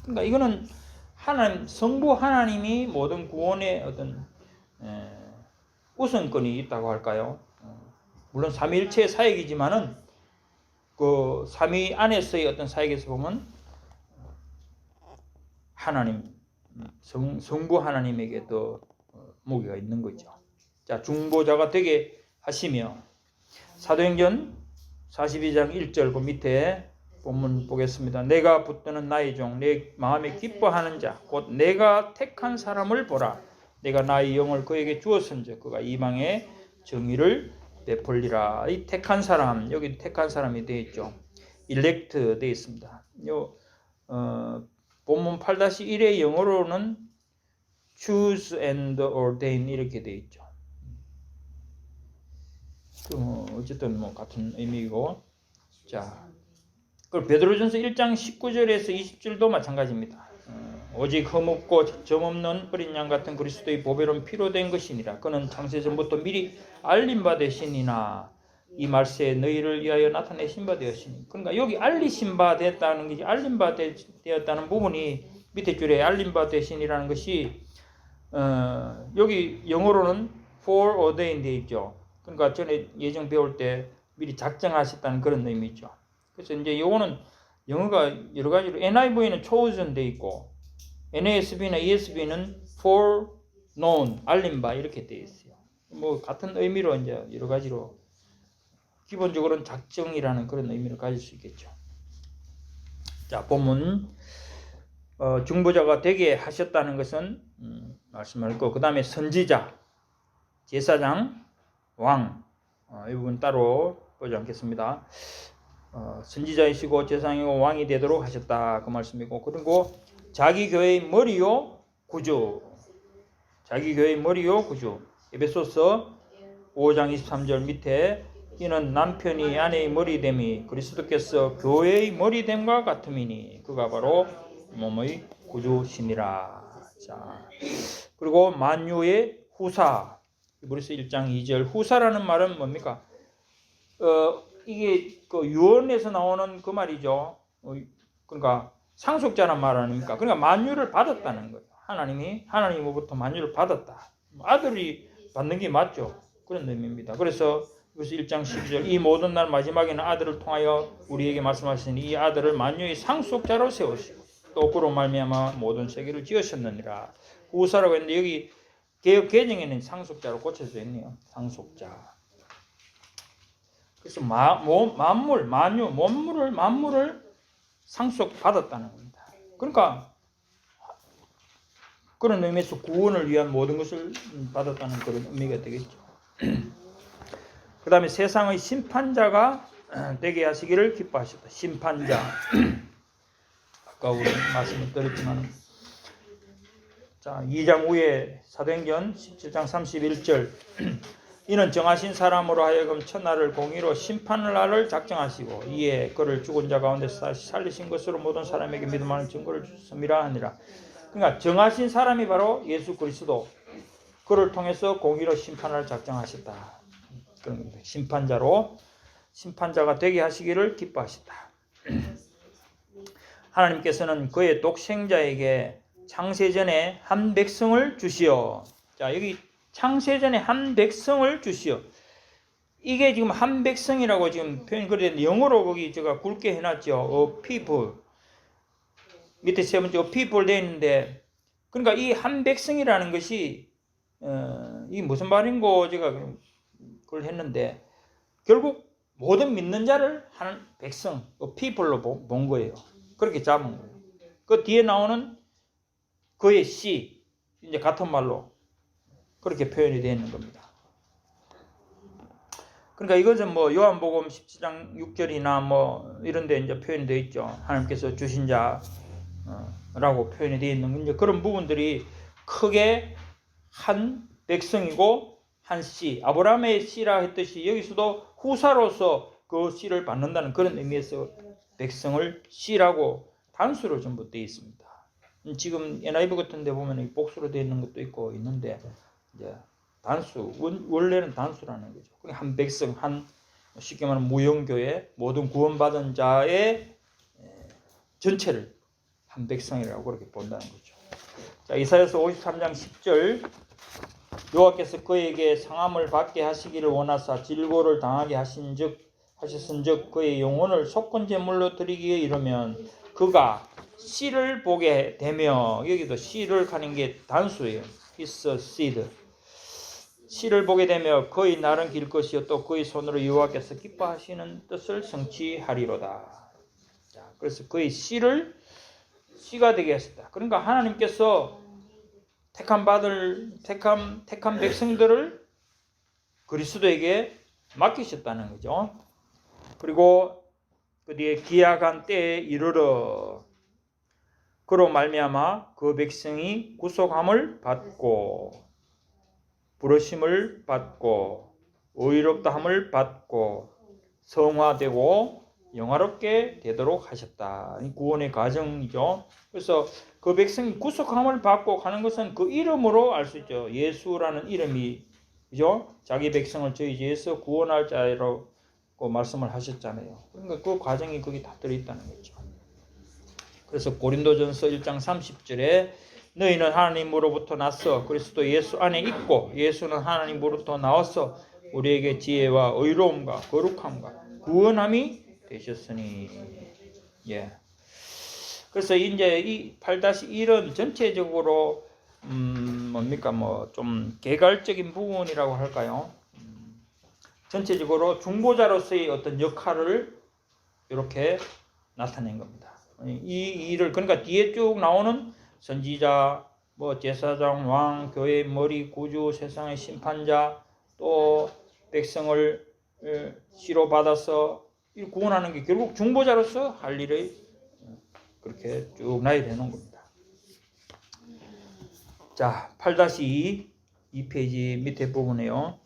S1: 그러니까 이거는 하나님 성부 하나님이 모든 구원의 어떤 우선권이 있다고 할까요? 물론 삼위일체의 사역이지만은 그 삼위 안에서의 어떤 사역에서 보면 하나님 성부 하나님에게도 무게가 있는 거죠. 자, 중보자가 되게 하시며 사도행전 42장 1절 그 밑에 본문 보겠습니다. 내가 붙드는 나의 종 내 마음에 기뻐하는 자 곧 내가 택한 사람을 보라. 내가 나의 영을 그에게 주었은즉 그가 이방의 정의를 베풀리라. 이 택한 사람 여기 택한 사람이 되어 있죠. elect 되어 있습니다. 본문 8-1의 영어로는 choose and ordain 이렇게 되어 있죠. 어쨌든 뭐 같은 의미고 자, 그 베드로전서 1장 19절에서 20절도 마찬가지입니다. 오직 흠없고 점없는 어린 양 같은 그리스도의 보배로운 피로 된 것이니라. 그는 창세전부터 미리 알림 바 되시니나 이 말세에 너희를 위하여 나타내신 바 되었으니. 그러니까 여기 알리신 바 됐다는 것이 알림 바 되었다는 부분이 밑에 줄에 알림 바 되신이라는 것이 여기 영어로는 foreordained 되어 있죠. 그러니까 전에 예정 배울 때 미리 작정하셨다는 그런 의미죠. 그래서 이제 이거는 영어가 여러 가지로 NIV는 chosen 돼 있고 NASB나 ESB는 foreknown, 알린 바 이렇게 되어 있어요. 뭐 같은 의미로 이제 여러 가지로 기본적으로는 작정이라는 그런 의미를 가질 수 있겠죠. 자, 본문 중보자가 되게 하셨다는 것은 말씀했고, 그 다음에 선지자, 제사장, 왕, 이 부분 따로 보지 않겠습니다. 선지자이시고 제사장이고 왕이 되도록 하셨다 그 말씀이고, 그리고 자기 교회의 머리요 구주, 자기 교회의 머리요 구주. 에베소서 5장 23절 밑에 이는 남편이 아내의 머리됨이 그리스도께서 교회의 머리됨과 같음이니 그가 바로 몸의 구주시니라. 자, 그리고 만유의 후사, 히브리서 1장 2절. 후사라는 말은 뭡니까? 이게 그 유언에서 나오는 그 말이죠. 그러니까 상속자란 말 아닙니까? 그러니까 만유를 받았다는 거예요. 하나님이 하나님으로부터 만유를 받았다. 아들이 받는 게 맞죠. 그런 의미입니다. 그래서 1장 12절 이 모든 날 마지막에는 아들을 통하여 우리에게 말씀하시니 이 아들을 만유의 상속자로 세우시고 또 그로 말미암아 모든 세계를 지으셨느니라. 후사라고 했는데 여기 개역 개정에는 상속자로 고쳐져 있네요. 상속자. 그래서 만물을 상속받았다는 겁니다. 그러니까 그런 의미에서 구원을 위한 모든 것을 받았다는 그런 의미가 되겠죠. 그 다음에 세상의 심판자가 되게 하시기를 기뻐하셨다. 심판자. 아까 우리 말씀을 드렸지만, 자, 2장 후에 사도행전 17장 31절 이는 정하신 사람으로 하여금 천하를 공의로 심판을 날을 작정하시고 이에 그를 죽은 자 가운데서 다시 살리신 것으로 모든 사람에게 믿음하는 증거를 주셨음이라 하니라. 그러니까 정하신 사람이 바로 예수 그리스도, 그를 통해서 공의로 심판을 작정하셨다. 그런 심판자가 되게 하시기를 기뻐하셨다. 하나님께서는 그의 독생자에게 창세전에 한 백성을 주시어. 자, 여기 창세전에 한 백성을 주시어. 이게 지금 한 백성이라고 지금 표현이 그랬는데 영어로 거기 제가 굵게 해놨죠. A people. 밑에 세 번째 A people 되어 있는데, 그러니까 이 한 백성이라는 것이 이 무슨 말인고 제가 그걸 했는데 결국 모든 믿는 자를 하는 백성, people로 본 거예요. 그렇게 잡은 거예요. 그 뒤에 나오는 그의 씨, 이제 같은 말로 그렇게 표현이 되어 있는 겁니다. 그러니까 이것은 뭐 요한복음 17장 6절이나 뭐 이런 데 이제 표현이 되어 있죠. 하나님께서 주신 자라고 표현이 되어 있는 이제 그런 부분들이 크게 한 백성이고 한 씨, 아브라함의 씨라 했듯이 여기서도 후사로서 그 씨를 받는다는 그런 의미에서 백성을 씨라고 단수로 전부 되어 있습니다. 지금 NIV 같은 데 보면 복수로 되어 있는 것도 있고 있는데 이제 단수, 원래는 단수라는 거죠. 한 백성, 쉽게 말하면 무용교회 모든 구원받은 자의 전체를 한 백성이라고 그렇게 본다는 거죠. 자, 이사야서 53장 10절 여호와께서 그에게 상함을 받게 하시기를 원하사 질고를 당하게 하셨은즉 그의 영혼을 속건제물로 드리기에 이르면 그가 씨를 보게 되며, 여기도 씨를 가는 게 단수예요. His seed. 씨를 보게 되며 그의 날은 길 것이요 또 그의 손으로 여호와께서 기뻐하시는 뜻을 성취하리로다. 자, 그래서 그의 씨가 되게 하셨다. 그러니까 하나님께서 택한 백성들을 그리스도에게 맡기셨다는 거죠. 그리고 그 뒤에 기약한 때에 이르러 그로 말미암아 그 백성이 구속함을 받고 부르심을 받고 의롭다함을 받고 성화되고 영화롭게 되도록 하셨다. 구원의 과정이죠. 그래서 그 백성이 구속함을 받고 가는 것은 그 이름으로 알 수 있죠. 예수라는 이름이, 그죠? 자기 백성을 저희 죄에서 구원할 자라고 말씀을 하셨잖아요. 그러니까 그 과정이 거기 다 들어있다는 거죠. 그래서 고린도전서 1장 30절에 너희는 하나님으로부터 나서 그리스도 예수 안에 있고 예수는 하나님으로부터 나와서 우리에게 지혜와 의로움과 거룩함과 구원함이 되셨으니. 예. 그래서 이제 이 8-1은 전체적으로 뭡니까 뭐 좀 개괄적인 부분이라고 할까요? 전체적으로 중보자로서의 어떤 역할을 이렇게 나타낸 겁니다. 이 일을 그러니까 뒤에 쭉 나오는 선지자, 뭐 제사장, 왕, 교회의 머리, 구주, 세상의 심판자, 또 백성을 씨로 받아서 구원하는 게 결국 중보자로서 할 일을 그렇게 쭉 나야 되는 겁니다. 자, 8-2 페이지 밑에 부분에요.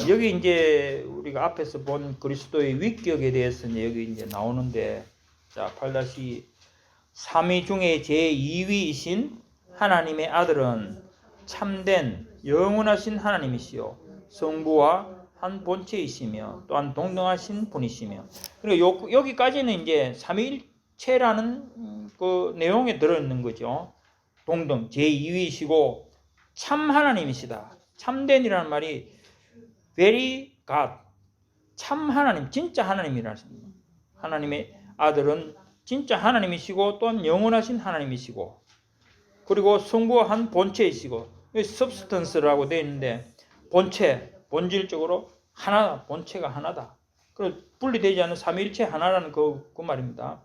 S1: 여기 이제 우리가 앞에서 본 그리스도의 위격에 대해서 여기 이제 나오는데, 자, 8-2 삼위 중에 제2위이신 하나님의 아들은 참된 영원하신 하나님이시요 성부와 한 본체이시며 또한 동등하신 분이시며, 그리고 여기까지는 이제 삼위일체라는 그 내용에 들어있는 거죠. 동등 제2위이시고 참 하나님이시다. 참된이라는 말이 very God, 참 하나님, 진짜 하나님이라는 겁니다. 하나님의 아들은 진짜 하나님이시고 또한 영원하신 하나님이시고, 그리고 성부와 한 본체이시고, substance라고 되어 있는데 본체, 본질적으로 하나다, 본체가 하나다. 그리고 분리되지 않는 삼위일체 하나라는 그 말입니다.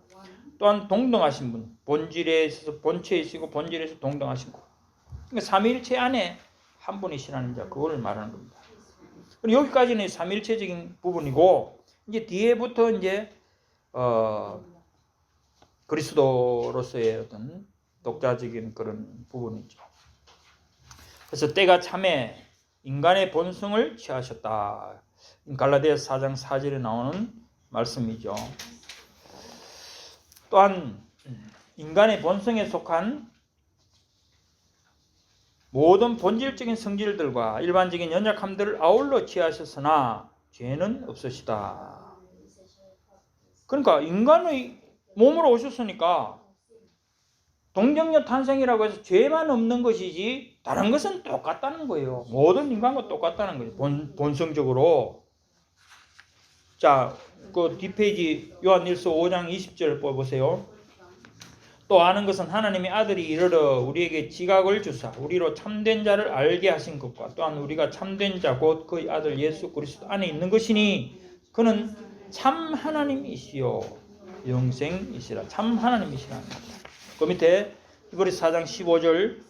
S1: 또한 동등하신 분, 본질에 있어서 본체이시고 본질에서 동등하신 분. 그러니까 삼위일체 안에 한 분이시라는 자, 그걸 말하는 겁니다. 그리고 여기까지는 삼위일체적인 부분이고, 이제 뒤에부터 이제 그리스도로서의 어떤 독자적인 그런 부분이죠. 그래서 때가 참에 인간의 본성을 취하셨다. 갈라디아서 4장 4절에 나오는 말씀이죠. 또한 인간의 본성에 속한 모든 본질적인 성질들과 일반적인 연약함들을 아울러 취하셨으나 죄는 없으시다. 그러니까 인간의 몸으로 오셨으니까 동정녀 탄생이라고 해서 죄만 없는 것이지 다른 것은 똑같다는 거예요. 모든 인간과 똑같다는 거예요. 본성적으로. 자, 그 뒷페이지 요한일서 5장 20절 보세요. 또 아는 것은 하나님의 아들이 이르러 우리에게 지각을 주사 우리로 참된 자를 알게 하신 것과 또한 우리가 참된 자 곧 그의 아들 예수 그리스도 안에 있는 것이니 그는 참 하나님이시요 영생이시라. 참 하나님이시라. 그 밑에 히브리서 4장 15절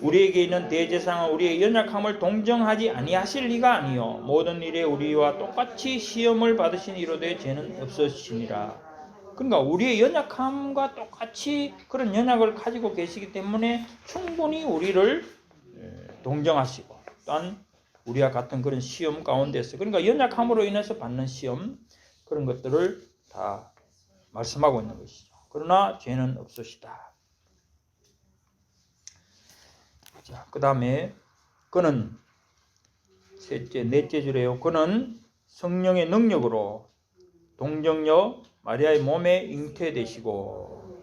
S1: 우리에게 있는 대제사장은 우리의 연약함을 동정하지 아니하실 리가 아니요 모든 일에 우리와 똑같이 시험을 받으신 이로되 죄는 없으시니라. 그러니까 우리의 연약함과 똑같이 그런 연약을 가지고 계시기 때문에 충분히 우리를 동정하시고 또한 우리와 같은 그런 시험 가운데서, 그러니까 연약함으로 인해서 받는 시험, 그런 것들을 다 말씀하고 있는 것이죠. 그러나 죄는 없으시다. 자, 그 다음에 그는 넷째 줄에요. 그는 성령의 능력으로 동정녀 마리아의 몸에 잉태되시고,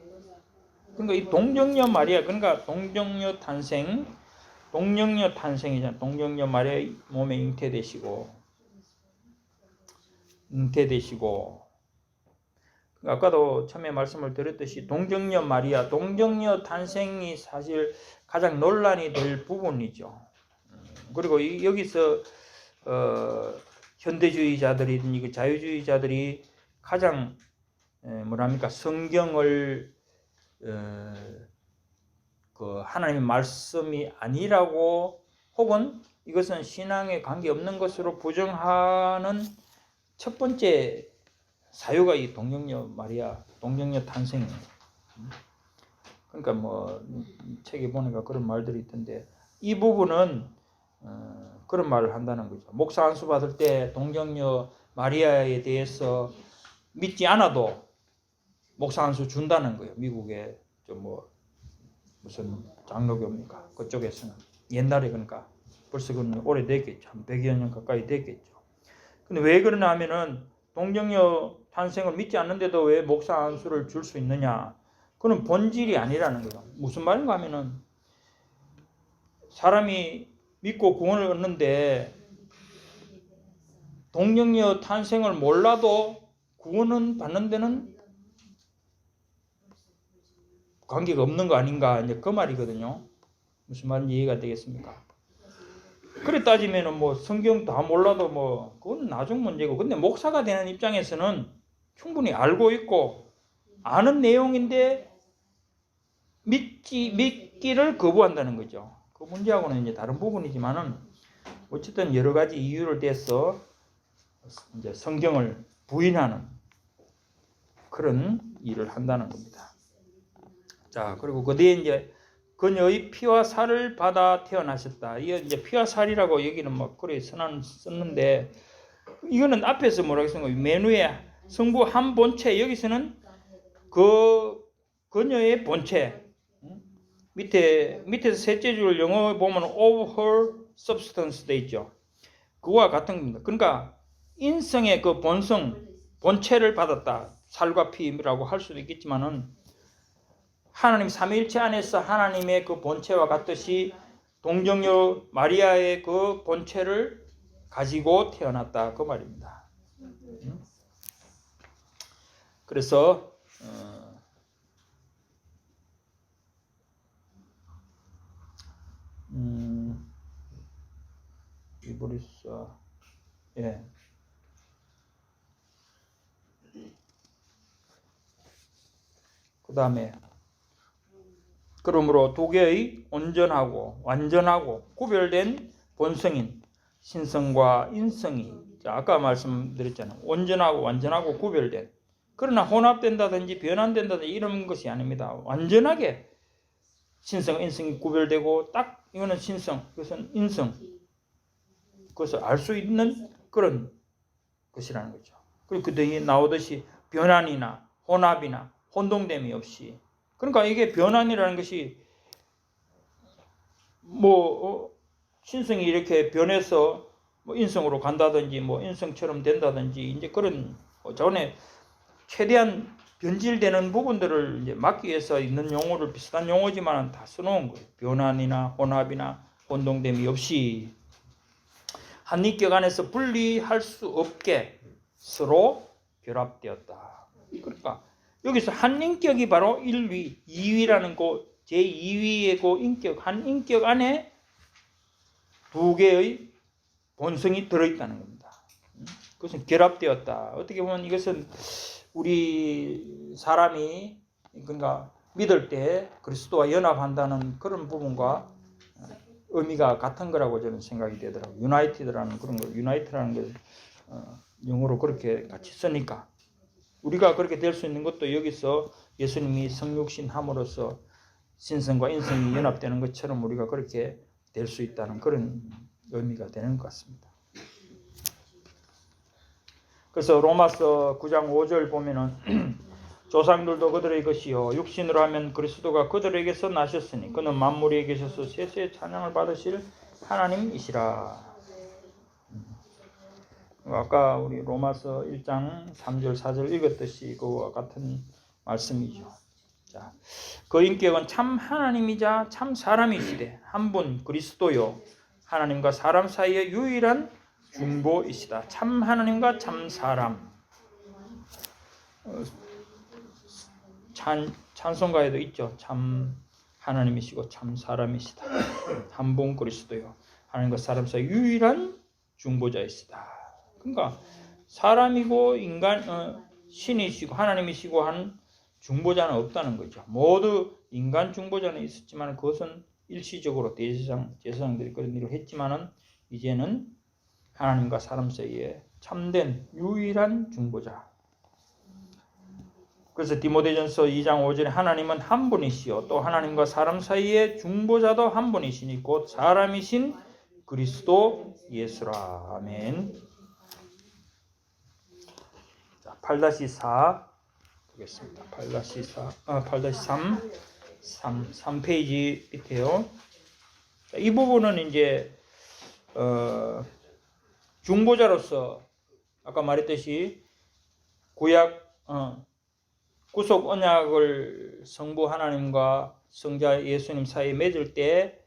S1: 그러니까 이 동정녀 마리아, 그러니까 동정녀 탄생이잖아요. 동정녀 마리아의 몸에 잉태되시고, 아까도 처음에 말씀을 드렸듯이 동정녀 마리아, 동정녀 탄생이 사실 가장 논란이 될 부분이죠. 그리고 여기서 현대주의자들이든 자유주의자들이 가장 성경을 그 하나님의 말씀이 아니라고 혹은 이것은 신앙에 관계없는 것으로 부정하는 첫 번째 사유가 이 동정녀 마리아, 동정녀 탄생이에요. 그러니까 뭐 책에 보니까 그런 말들이 있던데, 이 부분은 그런 말을 한다는 거죠. 목사 안수 받을 때 동정녀 마리아에 대해서 믿지 않아도 목사 안수 준다는 거예요. 미국에 무슨 장로교입니까? 그쪽에서는 옛날에, 그러니까 벌써 그건 오래됐겠죠. 한 100여 년 가까이 됐겠죠. 근데 왜 그러냐 하면은 동정녀 탄생을 믿지 않는데도 왜 목사 안수를 줄 수 있느냐? 그건 본질이 아니라는 거예요. 무슨 말인가 하면은 사람이 믿고 구원을 얻는데 동정녀 탄생을 몰라도 구원은 받는 데는 관계가 없는 거 아닌가 이제 그 말이거든요. 무슨 말인지 이해가 되겠습니까? 그래 따지면은 뭐 성경 다 몰라도 뭐 그건 나중 문제고, 근데 목사가 되는 입장에서는 충분히 알고 있고 아는 내용인데 믿기를 거부한다는 거죠. 그 문제하고는 이제 다른 부분이지만은 어쨌든 여러 가지 이유를 대서 이제 성경을 부인하는 그런 일을 한다는 겁니다. 자, 그리고 그 뒤에 이제 그녀의 피와 살을 받아 태어나셨다. 이게 이제 피와 살이라고 여기는 뭐 그래 썼는데, 이거는 앞에서 뭐라고 쓴 거예요? 맨 위에 성부 한 본체, 여기서는 그 그녀의 본체. 밑에서 셋째 줄 영어 보면 of her substance 돼 있죠. 그와 같은 겁니다. 그러니까 인성의 그 본성, 본체를 받았다. 살과 피라고 할 수도 있겠지만은 하나님 삼위일체 안에서 하나님의 그 본체와 같듯이 동정녀 마리아의 그 본체를 가지고 태어났다 그 말입니다. 그래서 이브리스 예. 그 다음에 그러므로 두 개의 온전하고 완전하고 구별된 본성인 신성과 인성이, 아까 말씀드렸잖아요. 온전하고 완전하고 구별된, 그러나 혼합된다든지 변환된다든지 이런 것이 아닙니다. 완전하게 신성과 인성이 구별되고 딱 이거는 신성, 그것은 인성, 그것을 알 수 있는 그런 것이라는 거죠. 그리고 그 뒤에 나오듯이 변환이나 혼합이나 혼동됨이 없이, 그러니까 이게 변환이라는 것이 뭐 신성이 이렇게 변해서 뭐 인성으로 간다든지 뭐 인성처럼 된다든지 이제 그런 전에 최대한 변질되는 부분들을 이제 막기 위해서 있는 용어를 비슷한 용어지만 다 써놓은 거예요. 변환이나 혼합이나 혼동됨이 없이 한 인격 안에서 분리할 수 없게 서로 결합되었다. 그러니까 여기서 한 인격이 바로 1위, 2위라는 거 제2위의 그 인격, 한 인격 안에 두 개의 본성이 들어있다는 겁니다. 그것은 결합되었다. 어떻게 보면 이것은 우리 사람이 그러니까 믿을 때 그리스도와 연합한다는 그런 부분과 의미가 같은 거라고 저는 생각이 되더라고요. 유나이티드라는 그런 거, 유나이트라는 걸 영어로 그렇게 같이 쓰니까 우리가 그렇게 될 수 있는 것도 여기서 예수님이 성육신 함으로써 신성과 인성이 연합되는 것처럼 우리가 그렇게 될 수 있다는 그런 의미가 되는 것 같습니다. 그래서 로마서 9장 5절 보면은 조상들도 그들의 것이요 육신으로 하면 그리스도가 그들에게서 나셨으니 그는 만물 위에 계셔서 세세의 찬양을 받으실 하나님이시라. 아까 우리 로마서 1장 3절 4절 읽었듯이 그와 같은 말씀이죠. 자, 그 인격은 참 하나님이자 참 사람이시되 한 분 그리스도요 하나님과 사람 사이의 유일한 중보이시다. 참 하나님과 참 사람. 찬송가에도 있죠. 참 하나님이시고 참 사람이시다. 한 분 그리스도요 하나님과 사람 사이의 유일한 중보자이시다. 그러니까 사람이고 인간 신이시고 하나님이시고 한 중보자는 없다는 거죠. 모두 인간 중보자는 있었지만 그것은 일시적으로 제사장들이 그런 일을 했지만은 이제는 하나님과 사람 사이에 참된 유일한 중보자. 그래서 디모데전서 2장 5절에 하나님은 한 분이시요 또 하나님과 사람 사이의 중보자도 한 분이시니 곧 사람이신 그리스도 예수라. 아멘. 자, 8-4 보겠습니다. 3페이지 밑에요. 이 부분은 이제 중보자로서 아까 말했듯이 구속 언약을 성부 하나님과 성자 예수님 사이에 맺을 때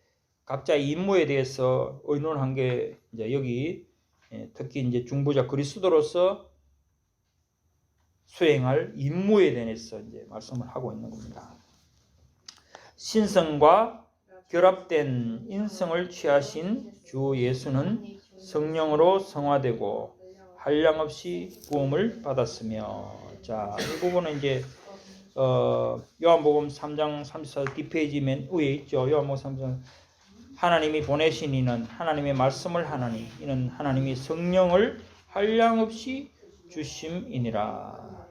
S1: 각자의 임무에 대해서 의논한 게 이제 여기 특히 이제 중보자 그리스도로서 수행할 임무에 대해서 이제 말씀을 하고 있는 겁니다. 신성과 결합된 인성을 취하신 주 예수는 성령으로 성화되고 한량없이 부음을 받았으며. 자, 이 부분은 이제 요한복음 3장 34 뒷페이지 맨 위에 있죠. 요한복음 3장 하나님이 보내신 이는 하나님의 말씀을 하나니 이는 하나님이 성령을 한량없이 주심이니라.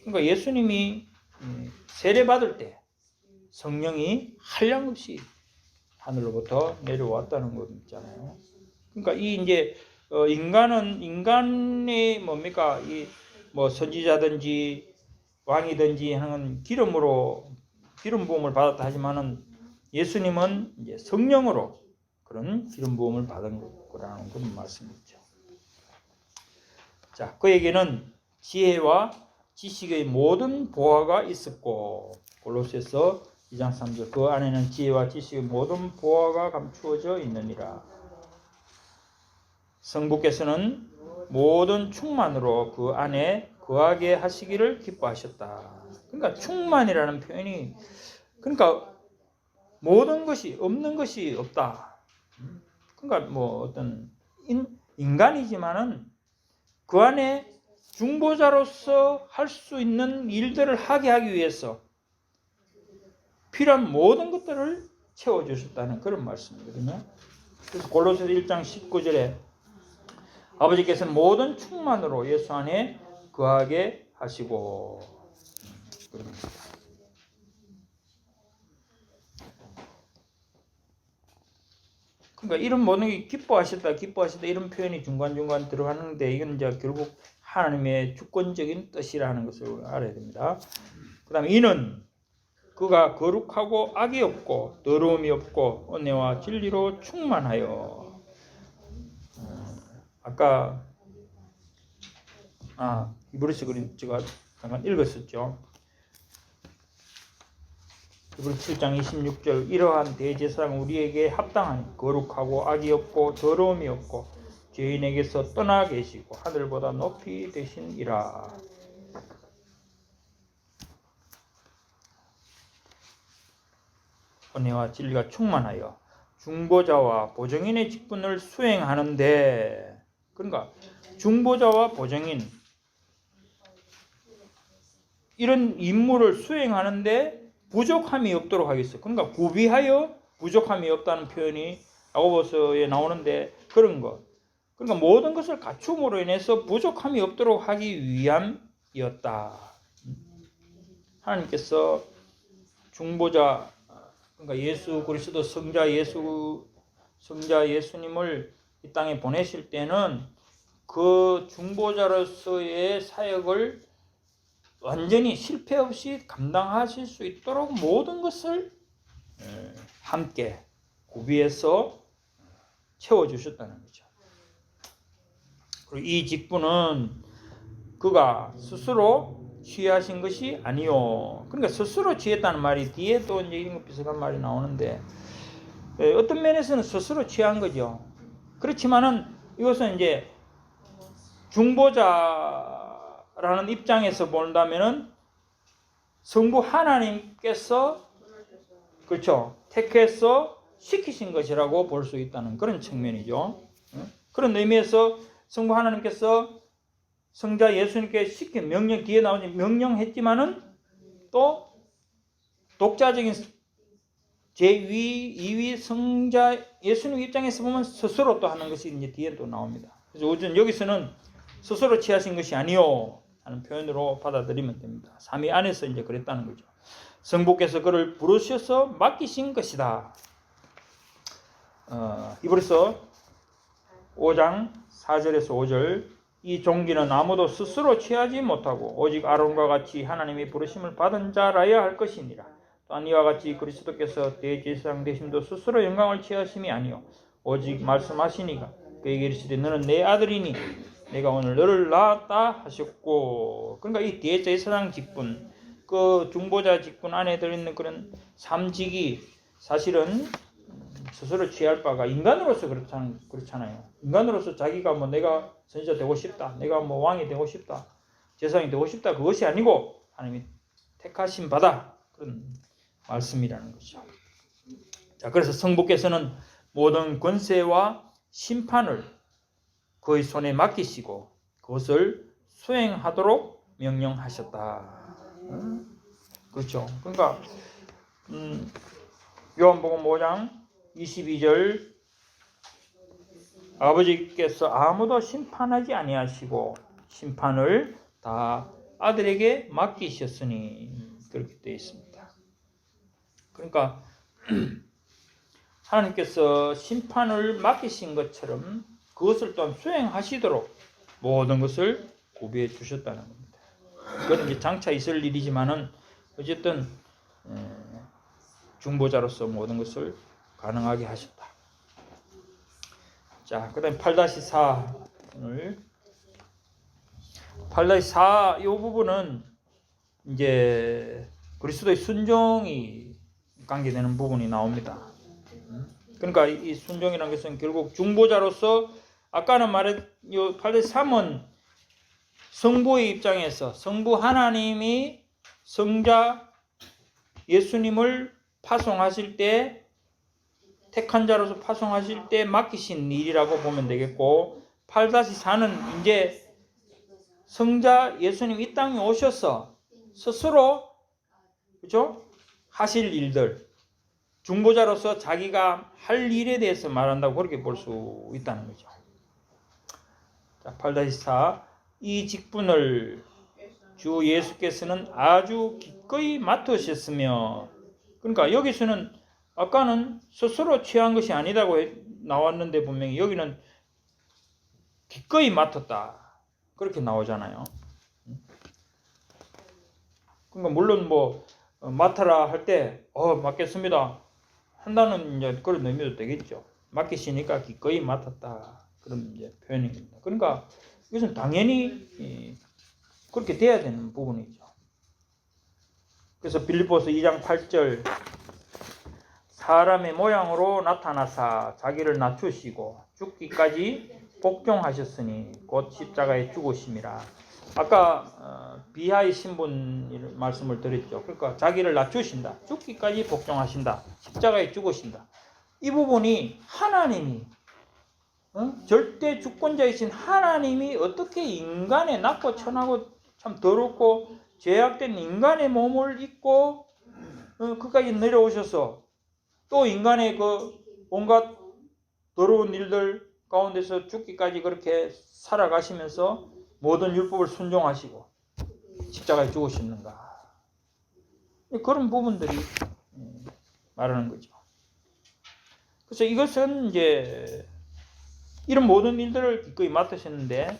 S1: 그러니까 예수님이 세례 받을 때 성령이 한량없이 하늘로부터 내려왔다는 것 있잖아요. 그러니까 이 이제 인간의 뭡니까? 이 뭐 선지자든지 왕이든지 하는 기름 부음을 받았다 하지만은 예수님은 이제 성령으로 그런 기름 부음을 받은 거라는 그런 말씀이죠. 자, 그에게는 지혜와 지식의 모든 보화가 있었고, 골로새서 2장 3절, 그 안에는 지혜와 지식의 모든 보화가 감추어져 있느니라. 성부께서는 모든 충만으로 그 안에 거하게 하시기를 기뻐하셨다. 그러니까 충만이라는 표현이, 그러니까 모든 것이, 없는 것이 없다. 그러니까 뭐 어떤 인간이지만은 그 안에 중보자로서 할 수 있는 일들을 하게 하기 위해서 필요한 모든 것들을 채워주셨다는 그런 말씀이거든요. 그래서 골로새서 1장 19절에 아버지께서는 모든 충만으로 예수 안에 거하게 하시고. 그러니까 이런 모든 게 기뻐하셨다 이런 표현이 중간중간 들어가는데 이건 이제 결국 하나님의 주권적인 뜻이라는 것을 알아야 됩니다. 그 다음에 이는 그가 거룩하고 악이 없고 더러움이 없고 은혜와 진리로 충만하여. 아까 히브리서 그림 제가 잠깐 읽었었죠. 히브리서 7장 26절 이러한 대제사장은 우리에게 합당하니 거룩하고 악이 없고 더러움이 없고 죄인에게서 떠나 계시고 하늘보다 높이 되시니라. 은혜와 진리가 충만하여 중보자와 보증인의 직분을 수행하는데, 그러니까 중보자와 보증인 이런 임무를 수행하는데 부족함이 없도록 하겠어요. 그러니까 구비하여 부족함이 없다는 표현이 야고보서에 나오는데 그런 것. 그러니까 모든 것을 갖춤으로 인해서 부족함이 없도록 하기 위함이었다. 하나님께서 중보자, 그러니까 예수 그리스도 성자 예수님을 이 땅에 보내실 때는 그 중보자로서의 사역을 완전히 실패 없이 감당하실 수 있도록 모든 것을 함께 구비해서 채워주셨다는 거죠. 그리고 이 직분은 그가 스스로 취하신 것이 아니요. 그러니까 스스로 취했다는 말이 뒤에 또 이제 이런 비슷한 말이 나오는데, 어떤 면에서는 스스로 취한 거죠. 그렇지만은 이것은 이제 중보자라는 입장에서 본다면은 성부 하나님께서 그렇죠, 택해서 시키신 것이라고 볼 수 있다는 그런 측면이죠. 그런 의미에서 성부 하나님께서 성자 예수님께 시킨 명령, 뒤에 나오지 명령했지만은 또 독자적인 제2, 2위 성자 예수님 입장에서 보면 스스로 또 하는 것이 이제 뒤에 또 나옵니다. 그래서 우선 여기서는 스스로 취하신 것이 아니요 하는 표현으로 받아들이면 됩니다. 삼위 안에서 이제 그랬다는 거죠. 성부께서 그를 부르셔서 맡기신 것이다. 히브리서 5장 4절에서 5절 이 종기는 아무도 스스로 취하지 못하고 오직 아론과 같이 하나님이 부르심을 받은 자라야 할 것이니라. 또한 이와 같이 그리스도께서 대제사장 되심도 스스로 영광을 취하심이 아니요 오직 말씀하시니가 그에게 이르시되 너는 내 아들이니 내가 오늘 너를 낳았다 하셨고. 그러니까 이 대제사장 직분, 그 중보자 직분 안에 들어있는 그런 삼직이 사실은 스스로 취할 바가 인간으로서 그렇잖아요. 인간으로서 자기가 뭐 내가 선지자 되고 싶다, 내가 뭐 왕이 되고 싶다, 제사장이 되고 싶다, 그것이 아니고 하나님이 택하신 바다, 그런 말씀이라는 거죠. 자, 그래서 성부께서는 모든 권세와 심판을 그의 손에 맡기시고 그것을 수행하도록 명령하셨다. 그렇죠. 그러니까 요한복음 5장 22절 아버지께서 아무도 심판하지 아니하시고 심판을 다 아들에게 맡기셨으니 그렇게 되어 있습니다. 그러니까 하나님께서 심판을 맡기신 것처럼 그것을 또한 수행하시도록 모든 것을 고비해 주셨다는 겁니다. 그건 이제 장차 있을 일이지만은 어쨌든 중보자로서 모든 것을 가능하게 하셨다. 자, 그 다음에 8-4을 8-4 이 부분은 이제 그리스도의 순종이 관계되는 부분이 나옵니다. 그러니까 이 순종이라는 것은 결국 중보자로서 아까는 말한 8-3은 성부의 입장에서 성부 하나님이 성자 예수님을 파송하실 때 택한 자로서 파송하실 때 맡기신 일이라고 보면 되겠고 8-4는 이제 성자 예수님 이 땅에 오셔서 스스로 그죠? 하실 일들 중보자로서 자기가 할 일에 대해서 말한다고 그렇게 볼 수 있다는 거죠. 자, 8-4 이 직분을 주 예수께서는 아주 기꺼이 맡으셨으며 그러니까 여기서는 아까는 스스로 취한 것이 아니다고 나왔는데 분명히 여기는 기꺼이 맡았다 그렇게 나오잖아요. 그러니까 물론 뭐 맡아라 할 때 맡겠습니다 한다는 이제 그런 의미도 되겠죠. 맡기시니까 기꺼이 맡았다 그런 이제 표현입니다. 그러니까 이것은 당연히 그렇게 돼야 되는 부분이죠. 그래서 빌립보서 2장 8절 사람의 모양으로 나타나사 자기를 낮추시고 죽기까지 복종하셨으니 곧 십자가에 죽으심이라. 아까 비하의 신분 말씀을 드렸죠. 그러니까 자기를 낮추신다. 죽기까지 복종하신다. 십자가에 죽으신다. 이 부분이 하나님이 절대 주권자이신 하나님이 어떻게 인간의 낮고 천하고 참 더럽고 죄악된 인간의 몸을 입고 그까지 내려오셔서 또 인간의 그 온갖 더러운 일들 가운데서 죽기까지 그렇게 살아가시면서 모든 율법을 순종하시고 십자가에 죽으셨는가. 그런 부분들이 말하는 거죠. 그래서 이것은 이제 이런 모든 일들을 기꺼이 맡으셨는데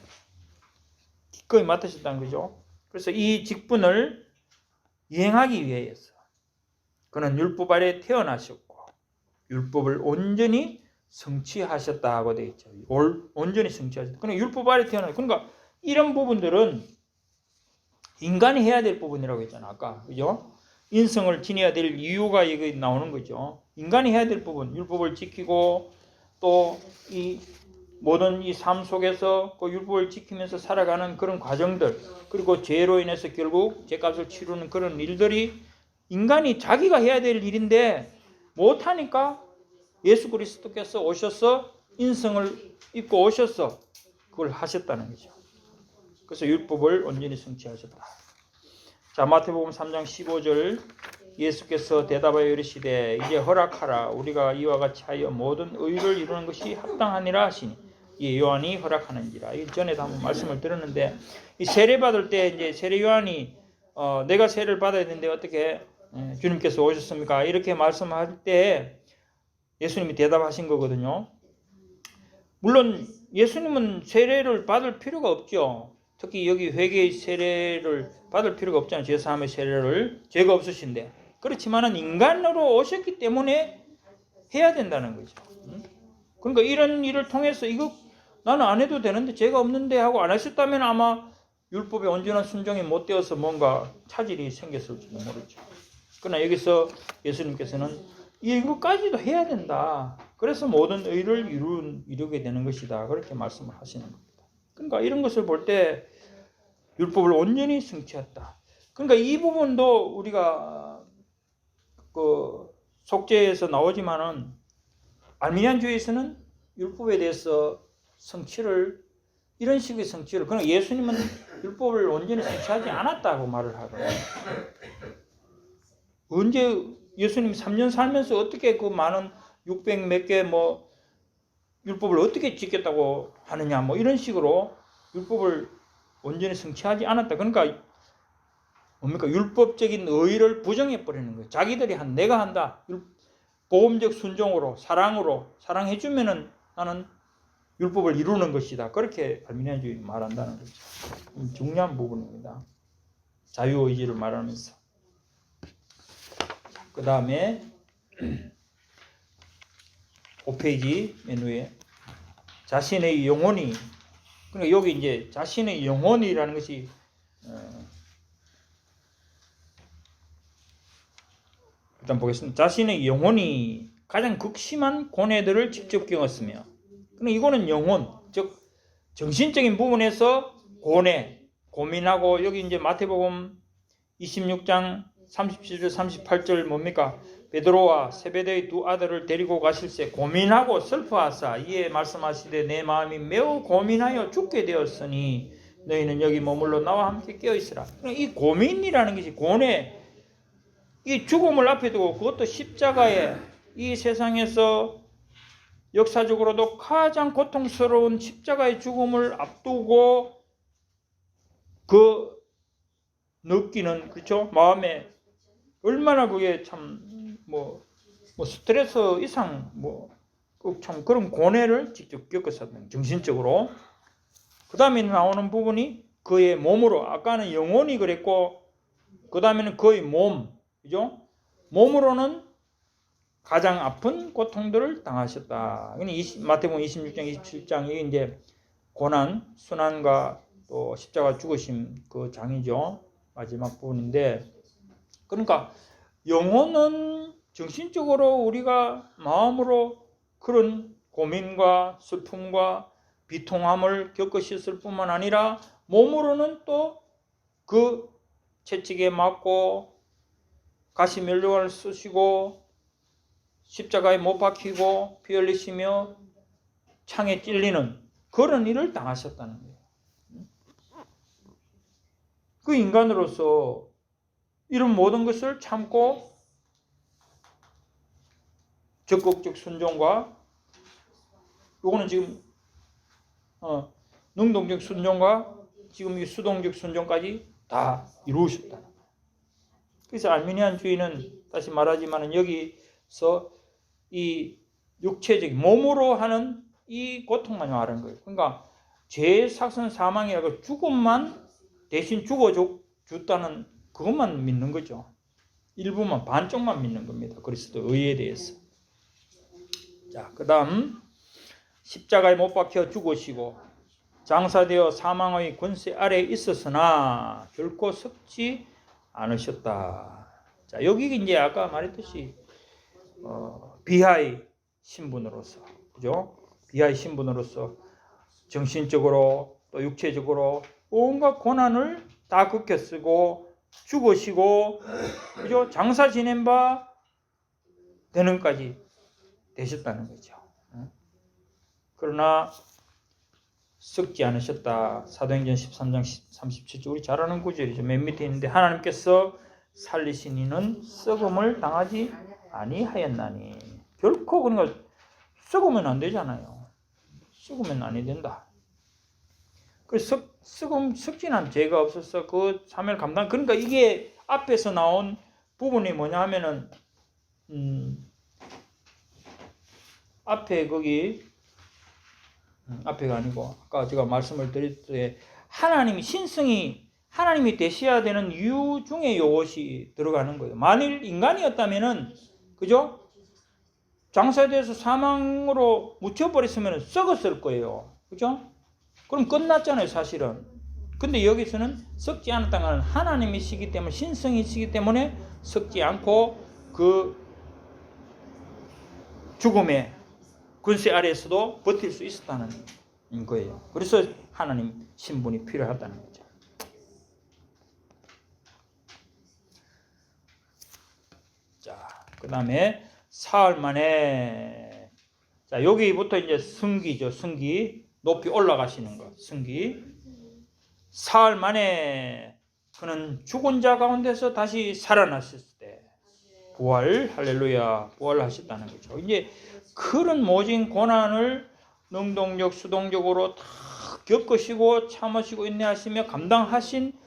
S1: 기꺼이 맡으셨다는 거죠. 그래서 이 직분을 이행하기 위해서 그는 율법 아래 태어나셨고 율법을 온전히 성취하셨다 하고 되어 있죠. 온전히 성취하셨다. 그러니까 율법 아래 태어나셨고 그러니까 이런 부분들은 인간이 해야 될 부분이라고 했잖아. 아까 그죠? 인성을 지녀야 될 이유가 여기 나오는 거죠. 인간이 해야 될 부분, 율법을 지키고 또 이 모든 이 삶 속에서 그 율법을 지키면서 살아가는 그런 과정들 그리고 죄로 인해서 결국 죄값을 치르는 그런 일들이 인간이 자기가 해야 될 일인데 못하니까 예수 그리스도께서 오셔서 인성을 입고 오셔서 그걸 하셨다는 거죠. 그래서 율법을 온전히 성취하셨다. 자, 마태복음 3장 15절 예수께서 대답하여 이르시되 이제 허락하라. 우리가 이와 같이 하여 모든 의를 이루는 것이 합당하니라 하시니 이 요한이 허락하는지라. 이 전에도 한번 말씀을 드렸는데 이 세례 받을 때 이제 세례 요한이 내가 세례를 받아야 되는데 어떻게 주님께서 오셨습니까? 이렇게 말씀할 때 예수님이 대답하신 거거든요. 물론 예수님은 세례를 받을 필요가 없죠. 특히 여기 회개의 세례를 받을 필요가 없잖아요. 제사함의 세례를 죄가 없으신데 그렇지만은 인간으로 오셨기 때문에 해야 된다는 거죠. 그러니까 이런 일을 통해서 이거 나는 안 해도 되는데 죄가 없는데 하고 안 하셨다면 아마 율법에 온전한 순종이 못 되어서 뭔가 차질이 생겼을지도 모르죠. 그러나 여기서 예수님께서는 이것까지도 해야 된다. 그래서 모든 의를 이루게 되는 것이다. 그렇게 말씀을 하시는 겁니다. 그러니까 이런 것을 볼 때 율법을 온전히 성취했다. 그러니까 이 부분도 우리가 그 속죄에서 나오지만은 알미니안주의에서는 율법에 대해서 성취를 이런 식의 성취를 그러나 예수님은 율법을 온전히 성취하지 않았다고 말을 하거든요. 언제 예수님이 3년 살면서 어떻게 그 많은 600 몇 개 뭐 율법을 어떻게 지켰다고 하느냐 뭐 이런 식으로 율법을 온전히 성취하지 않았다. 그러니까 뭡니까? 율법적인 의의를 부정해 버리는 거예요. 자기들이 내가 한다. 복음적 순종으로 사랑으로 사랑해주면은 나는 율법을 이루는 것이다. 그렇게 알미니안주의 말한다는 거죠. 중요한 부분입니다. 자유의지를 말하면서. 그 다음에 5페이지 맨 위에 자신의 영혼이 그러니까 여기 이제 자신의 영혼이라는 것이 일단 보겠습니다. 자신의 영혼이 가장 극심한 고뇌들을 직접 겪었으며 이거는 영혼, 즉 정신적인 부분에서 고민하고 여기 이제 마태복음 26장 37절 38절 뭡니까? 베드로와 세베대의 두 아들을 데리고 가실새 고민하고 슬퍼하사 이에 말씀하시되 내 마음이 매우 고민하여 죽게 되었으니 너희는 여기 머물러 나와 함께 깨어 있으라. 이 고민이라는 것이 고뇌, 이 죽음을 앞에 두고 그것도 십자가에 이 세상에서 역사적으로도 가장 고통스러운 십자가의 죽음을 앞두고 그 느끼는 그렇죠 마음에 얼마나 그게 참 뭐 스트레스 이상 참 그런 고뇌를 직접 겪었었던 정신적으로. 그 다음에 나오는 부분이 그의 몸으로 아까는 영혼이 그랬고 그 다음에는 그의 몸 그죠 몸으로는 가장 아픈 고통들을 당하셨다. 마태복음 26장 27장 이게 이제 고난 순환과 또 십자가 죽으심 그 장이죠. 마지막 부분인데 그러니까 영혼은 정신적으로 우리가 마음으로 그런 고민과 슬픔과 비통함을 겪으셨을 뿐만 아니라 몸으로는 또 그 채찍에 맞고 가시면류관을 쓰시고 십자가에 못 박히고 피 흘리시며 창에 찔리는 그런 일을 당하셨다는 거예요. 그 인간으로서 이런 모든 것을 참고 적극적 순종과 요거는 지금 능동적 순종과 지금 이 수동적 순종까지 다 이루셨다. 그래서 알미니안주의는 다시 말하지만 여기서 이 육체적인 몸으로 하는 이 고통만 말하는 거예요. 그러니까 죄의 사선 사망이라고 죽음만 대신 죽어줬다는 그것만 믿는 거죠. 일부만 반쪽만 믿는 겁니다. 그리스도 의에 대해서. 자, 그 다음 십자가에 못 박혀 죽으시고 장사되어 사망의 권세 아래에 있었으나 결코 썩지 않으셨다. 자, 여기 이제 아까 말했듯이 비하의 신분으로서, 그죠? 비하의 신분으로서 정신적으로 또 육체적으로 온갖 고난을 다 겪어 쓰고 죽으시고, 그죠? 장사 지낸 바 되는까지 되셨다는 거죠. 그러나 썩지 않으셨다. 사도행전 13장 37절 우리 잘 아는 구절이죠. 맨 밑에 있는데 하나님께서 살리신 이는 썩음을 당하지 아니하였나니. 결코 그러니까 썩으면 안 되잖아요. 썩으면 아니 된다. 그래서 썩진 않은 죄가 없어서 그 사명을 감당. 그러니까 이게 앞에서 나온 부분이 뭐냐 하면은 앞에 거기 앞에가 아니고 아까 제가 말씀을 드릴 때 하나님이 신성이 하나님이 되셔야 되는 이유 중에 이것이 들어가는 거예요. 만일 인간이었다면은 그죠? 장사돼서 사망으로 묻혀버렸으면 썩었을 거예요. 그죠? 그럼 끝났잖아요, 사실은. 근데 여기서는 썩지 않았다는 건 하나님이시기 때문에 신성이시기 때문에 썩지 않고 그 죽음의 권세 아래에서도 버틸 수 있었다는 거예요. 그래서 하나님 신분이 필요하다는 거죠. 자, 그 다음에 사흘 만에, 자, 여기부터 이제 승기죠. 승기. 높이 올라가시는 것. 승기. 사흘 만에 그는 죽은 자 가운데서 다시 살아났을 때 부활, 할렐루야, 부활하셨다는 거죠. 이제 그런 모진 고난을 능동적, 수동적으로 다 겪으시고 참으시고 인내하시며 감당하신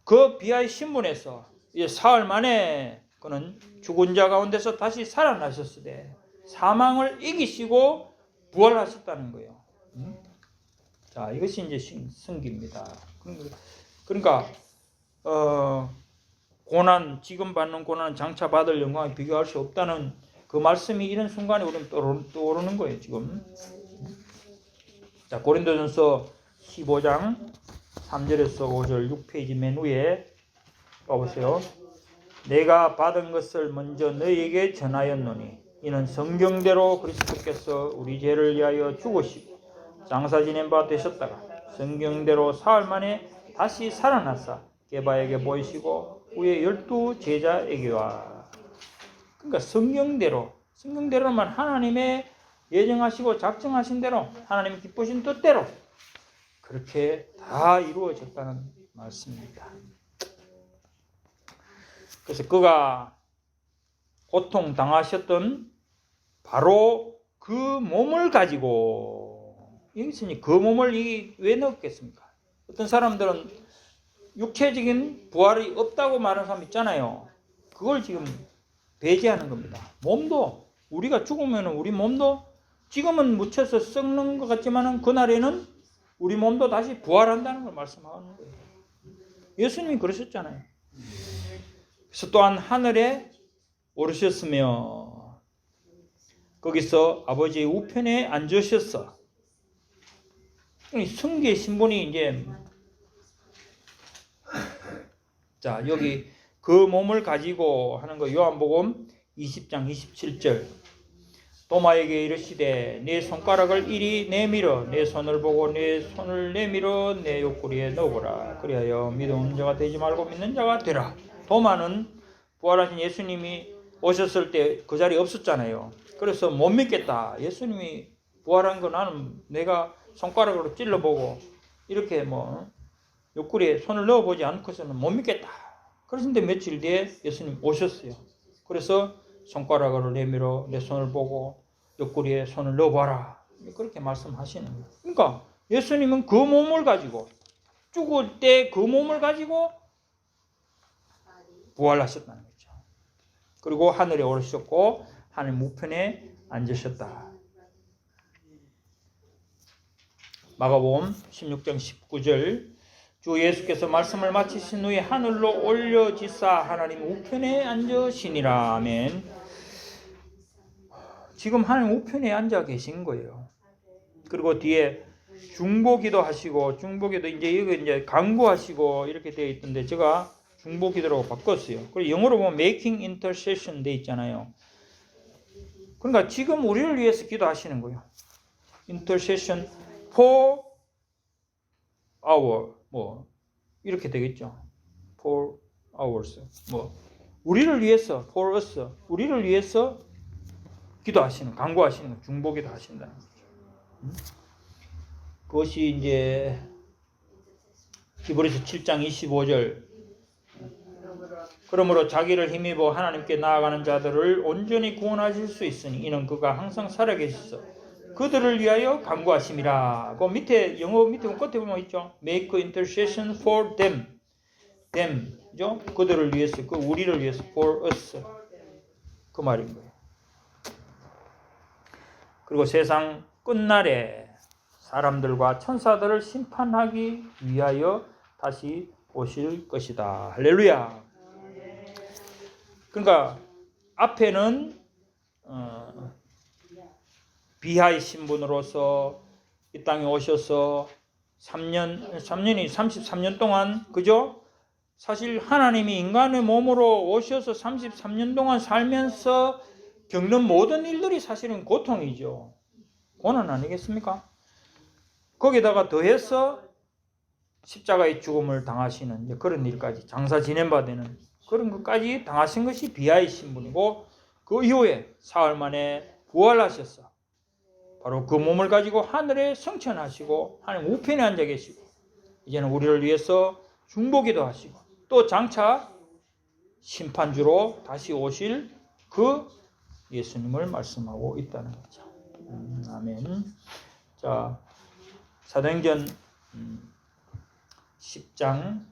S1: 그 비하의 신분에서 이제 사흘 만에 그는 죽은 자 가운데서 다시 살아나셨을 때 사망을 이기시고 부활하셨다는 거예요. 자, 이것이 이제 승기입니다. 그러니까 고난, 지금 받는 고난은 장차 받을 영광에 비교할 수 없다는 그 말씀이 이런 순간에 우리는 떠오르는 거예요, 지금. 자, 고린도전서 15장 3절에서 5절 6페이지 맨 위에 봐보세요. 내가 받은 것을 먼저 너희에게 전하였노니 이는 성경대로 그리스도께서 우리 죄를 위하여 죽으시고 장사 지낸 바 되셨다가 성경대로 사흘 만에 다시 살아나사 게바에게 보이시고 후에 12 제자에게와. 그러니까 성경대로만 하나님의 예정하시고 작정하신 대로 하나님이 기쁘신 뜻대로 그렇게 다 이루어졌다는 말씀입니다. 그래서 그가 고통 당하셨던 바로 그 몸을 가지고, 여기서 그 몸을 왜 넣었겠습니까? 어떤 사람들은 육체적인 부활이 없다고 말하는 사람 있잖아요. 그걸 지금 배제하는 겁니다. 몸도, 우리가 죽으면 우리 몸도 지금은 묻혀서 썩는 것 같지만 그날에는 우리 몸도 다시 부활한다는 걸 말씀하는 거예요. 예수님이 그러셨잖아요. 그래서 또한 하늘에 오르셨으며 거기서 아버지의 우편에 앉으셨어. 승기의 신분이 이제, 자, 여기 그 몸을 가지고 하는 거 요한복음 20장 27절. 도마에게 이르시되 내 손가락을 이리 내밀어 내 손을 보고 내 손을 내밀어 내 옆구리에 넣어보라. 그리하여 믿는 자가 되지 말고 믿는 자가 되라. 도마는 부활하신 예수님이 오셨을 때 그 자리에 없었잖아요. 그래서 못 믿겠다. 예수님이 부활한 거 나는 내가 손가락으로 찔러보고 이렇게 옆구리에 손을 넣어보지 않고서는 못 믿겠다. 그러신데 며칠 뒤에 예수님 오셨어요. 그래서 손가락으로 내밀어 내 손을 보고 옆구리에 손을 넣어봐라. 그렇게 말씀하시는 거예요. 그러니까 예수님은 그 몸을 가지고 죽을 때 그 몸을 가지고 부활하셨다는 거죠. 그리고 하늘에 오르셨고 하늘 우편에 앉으셨다. 마가복음 16장 19절. 주 예수께서 말씀을 마치신 후에 하늘로 올려지사 하나님 우편에 앉으시니라. 아멘. 지금 하나님 우편에 앉아 계신 거예요. 그리고 뒤에 중보기도 하시고, 중보기도 이제 여기 이제 간구하시고 이렇게 되어 있던데 제가 중보기도라고 바꿨어요. 그리고 영어로 보면 making intercession 돼 있잖아요. 그러니까 지금 우리를 위해서 기도하시는 거예요. intercession for our 이렇게 되겠죠. for ours 우리를 위해서 for us 우리를 위해서 기도하시는, 간구하시는 거, 중보기도 하신다는 거죠. 그것이 이제 히브리서 7장 25절. 그러므로 자기를 힘입어 하나님께 나아가는 자들을 온전히 구원하실 수 있으니 이는 그가 항상 살아계셔서 그들을 위하여 간구하심이라. 그 밑에 영어 밑에 끝에 보면 있죠. Make intercession for them. 그죠? 그들을 위해서, 그 우리를 위해서 for us. 그 말인 거예요. 그리고 세상 끝날에 사람들과 천사들을 심판하기 위하여 다시 오실 것이다. 할렐루야. 그러니까 앞에는 비하의 신분으로서 이 땅에 오셔서 33년 동안, 그죠? 사실 하나님이 인간의 몸으로 오셔서 33년 동안 살면서 겪는 모든 일들이 사실은 고통이죠. 고난 아니겠습니까? 거기다가 더해서 십자가의 죽음을 당하시는 그런 일까지, 장사 지낸 바 되는 그런 것까지 당하신 것이 비하의 신분이고 그 이후에 사흘 만에 부활하셔서 바로 그 몸을 가지고 하늘에 승천하시고 하나님 우편에 앉아 계시고 이제는 우리를 위해서 중보기도 하시고 또 장차 심판주로 다시 오실 그 예수님을 말씀하고 있다는 거죠. 아멘. 자, 사도행전 10장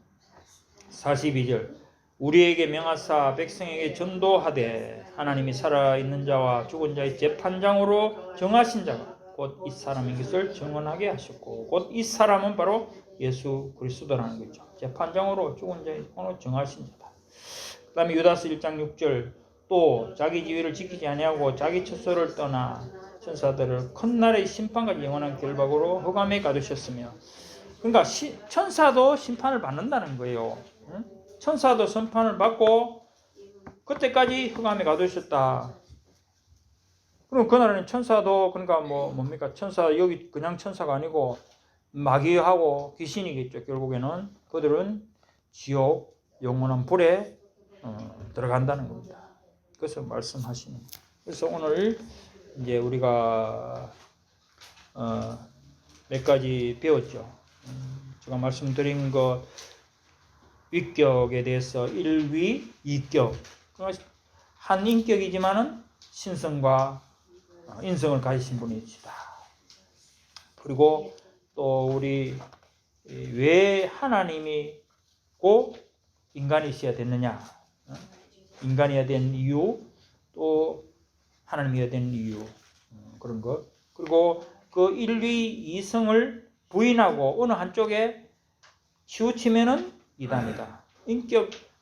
S1: 42절 우리에게 명하사 백성에게 전도하되 하나님이 살아있는 자와 죽은 자의 재판장으로 정하신 자가 곧 이 사람인 것을 증언하게 하셨고 곧 이 사람은 바로 예수 그리스도라는 거죠. 재판장으로 죽은 자의 오늘 정하신 자다. 그 다음에 유다서 1장 6절 또 자기 지위를 지키지 아니하고 자기 처소를 떠나 천사들을 큰 날의 심판까지 영원한 결박으로 흑암에 가두셨으며 그러니까 천사도 심판을 받는다는 거예요. 천사도 심판을 받고 그때까지 흑암에 가두셨다. 그럼 그날은 천사도 그러니까 뭡니까? 천사 여기 그냥 천사가 아니고 마귀하고 귀신이겠죠. 결국에는 그들은 지옥 영원한 불에 들어간다는 겁니다. 그래서 말씀하시는. 그래서 오늘 이제 우리가 몇 가지 배웠죠. 제가 말씀드린 거 위격에 대해서 1위, 2격. 한 인격이지만은 신성과 인성을 가지신 분이시다. 그리고 또 우리 왜 하나님이 꼭 인간이셔야 됐느냐? 인간이어야 된 이유, 또 하나님이어야 된 이유 그런 것. 그리고 그 1위, 2성을 부인하고 어느 한쪽에 치우치면은 이단이다.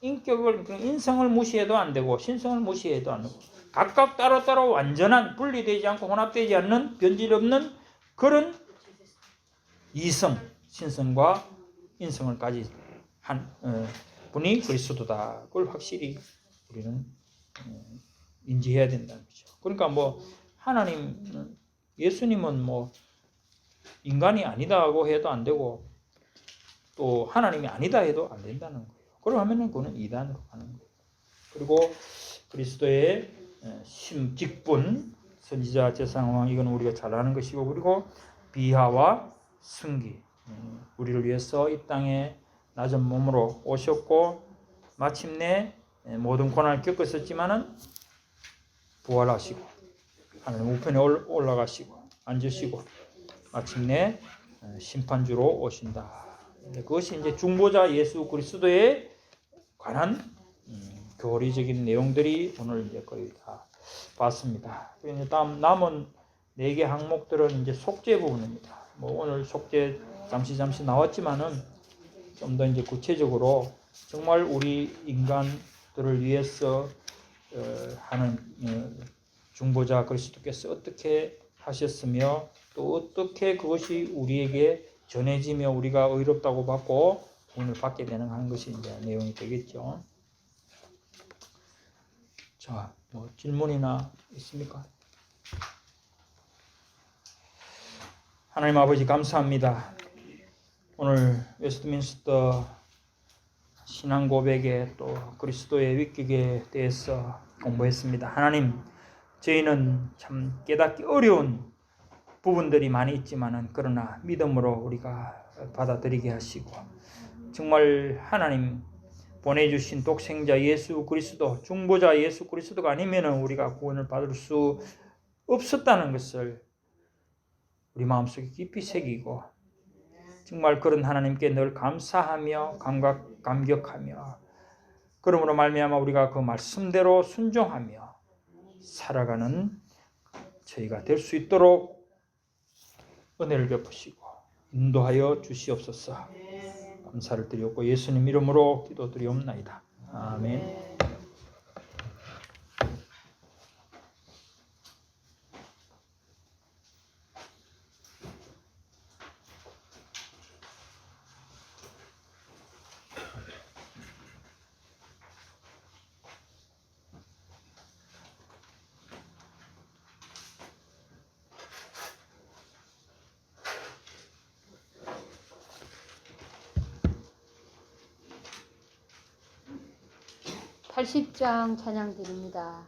S1: 인격을 인성을 무시해도 안 되고 신성을 무시해도 안 되고 각각 따로따로 완전한 분리되지 않고 혼합되지 않는 변질 없는 그런 이성, 신성과 인성을 가진 분이 그리스도다. 그걸 확실히 우리는 인지해야 된다는 거죠. 그러니까 하나님, 예수님은 인간이 아니다고 해도 안 되고 또 하나님이 아니다 해도 안 된다는 거예요. 그러면은 그거는 이단으로 가는 거예요. 그리고 그리스도의 직분, 선지자, 제사장왕 이건 우리가 잘 아는 것이고 그리고 비하와 승기, 우리를 위해서 이 땅에 낮은 몸으로 오셨고 마침내 모든 고난을 겪었었지만은 부활하시고 하나님 우편에 올라가시고 앉으시고 마침내 심판주로 오신다. 그것이 이제 중보자 예수 그리스도에 관한 교리적인 내용들이 오늘 이제 거의 다 봤습니다. 이제 다음 남은 4개 항목들은 이제 속죄 부분입니다. 오늘 속죄 잠시 나왔지만은 좀 더 이제 구체적으로 정말 우리 인간들을 위해서 하는 중보자 그리스도께서 어떻게 하셨으며 또 어떻게 그것이 우리에게 전해지며 우리가 의롭다고 받고 구원을 받게 되는 하는 것이 이제 내용이 되겠죠. 자, 질문이나 있습니까? 하나님 아버지 감사합니다. 오늘 웨스트민스터 신앙 고백에 또 그리스도의 위격에 대해서 공부했습니다. 하나님, 저희는 참 깨닫기 어려운 부분들이 많이 있지만은 그러나 믿음으로 우리가 받아들이게 하시고 정말 하나님 보내주신 독생자 예수 그리스도 중보자 예수 그리스도가 아니면은 우리가 구원을 받을 수 없었다는 것을 우리 마음속에 깊이 새기고 정말 그런 하나님께 늘 감사하며 감격하며 그러므로 말미암아 우리가 그 말씀대로 순종하며 살아가는 저희가 될 수 있도록 은혜를 베푸시고 인도하여 주시옵소서. 감사를 드리옵고 예수님 이름으로 기도드리옵나이다. 아멘.
S2: 80장 찬양 드립니다.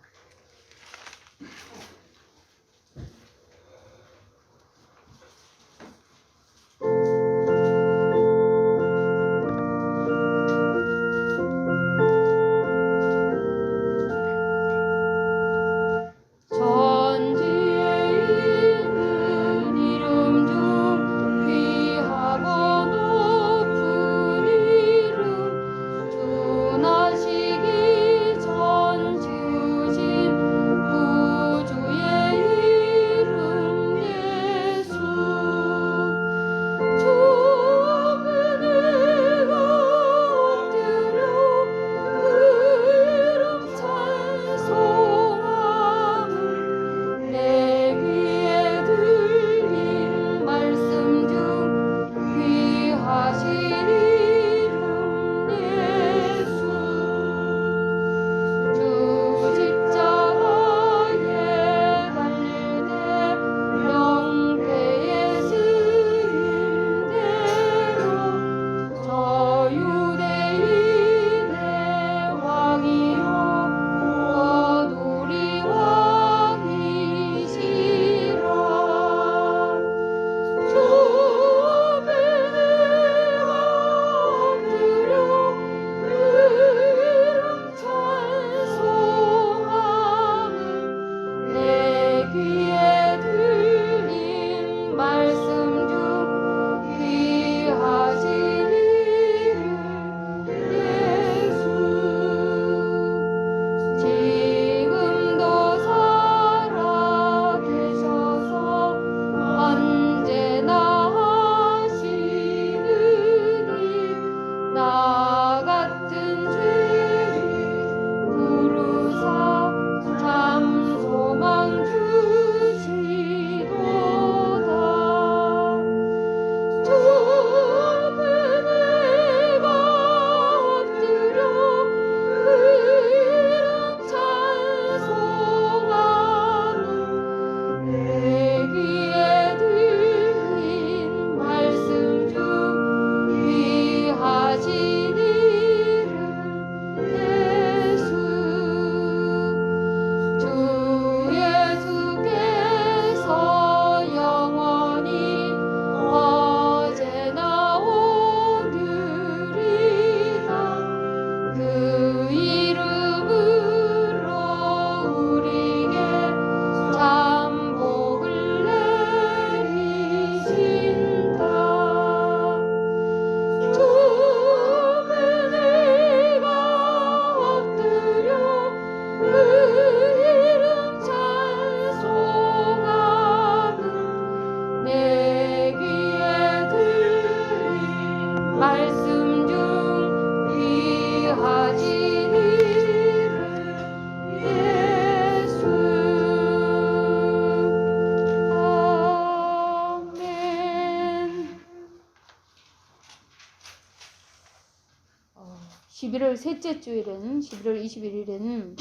S2: 셋째 주일은 11월 21일은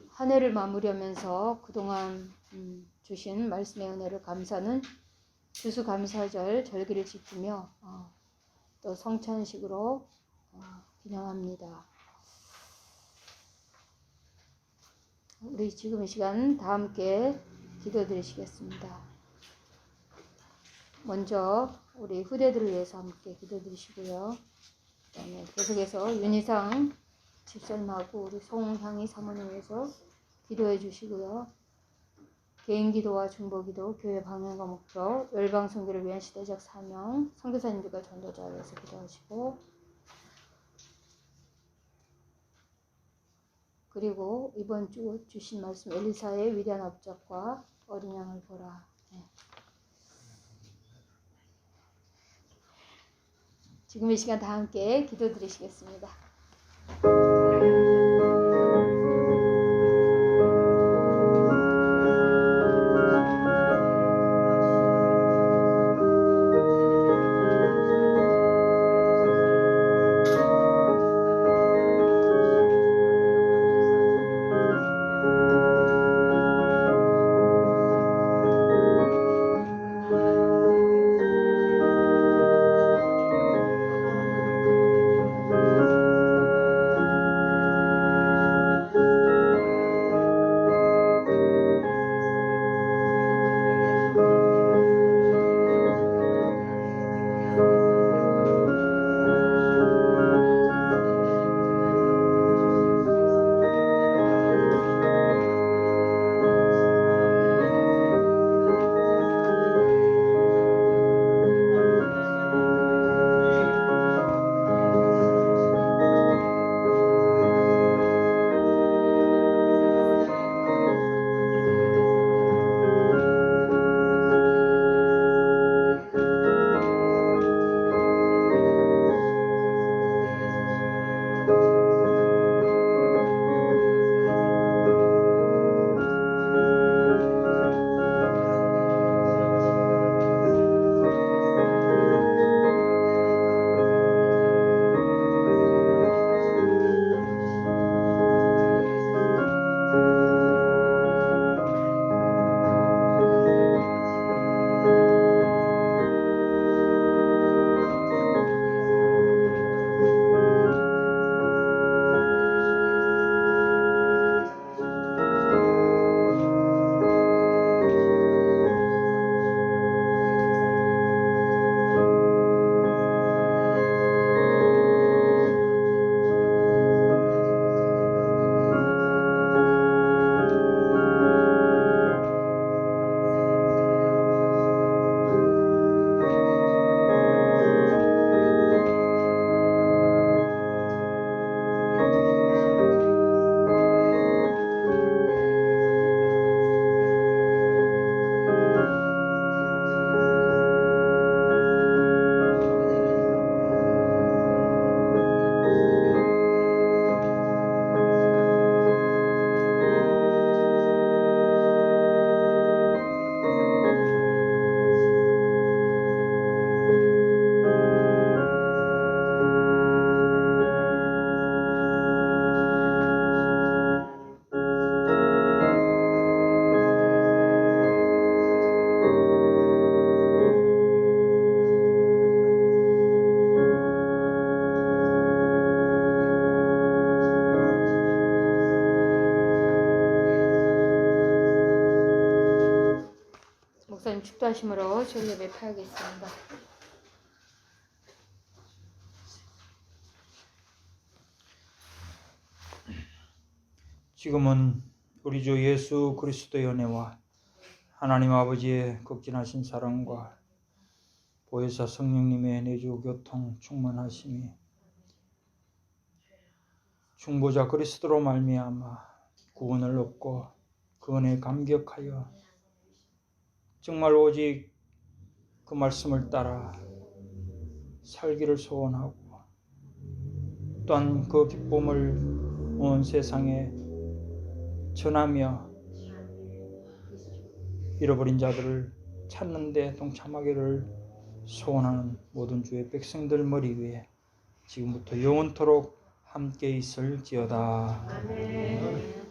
S2: 한 해를 마무리하면서 그동안 주신 말씀의 은혜를 감사하는 추수감사절 절기를 지키며 또 성찬식으로 기념합니다. 우리 지금 이 시간 다 함께 기도드리시겠습니다. 먼저 우리 후대들을 위해서 함께 기도드리시고요. 그다음에 계속해서 윤희상 집사님하고 우리 송향희 사모님 위해서 기도해 주시고요. 개인 기도와 중보 기도, 교회 방향과 목표, 열방 선교를 위한 시대적 사명, 선교사님들과 전도자를 위해서 기도하시고, 그리고 이번 주 주신 말씀 엘리사의 위대한 업적과 어린 양을 보라. 네. 지금 이 시간 다 함께 기도드리시겠습니다. 이제는 축도하심으로 주일 예배 파하겠습니다.
S1: 지금은 우리 주 예수 그리스도의 은혜와 하나님 아버지의 극진하신 사랑과 보혜사 성령님의 내주 교통 충만하심이 중보자 그리스도로 말미암아 구원을 얻고 그 은혜에 감격하여 정말 오직 그 말씀을 따라 살기를 소원하고 또한 그 기쁨을 온 세상에 전하며 잃어버린 자들을 찾는 데 동참하기를 소원하는 모든 주의 백성들 머리 위에 지금부터 영원토록 함께 있을지어다.
S2: 아멘.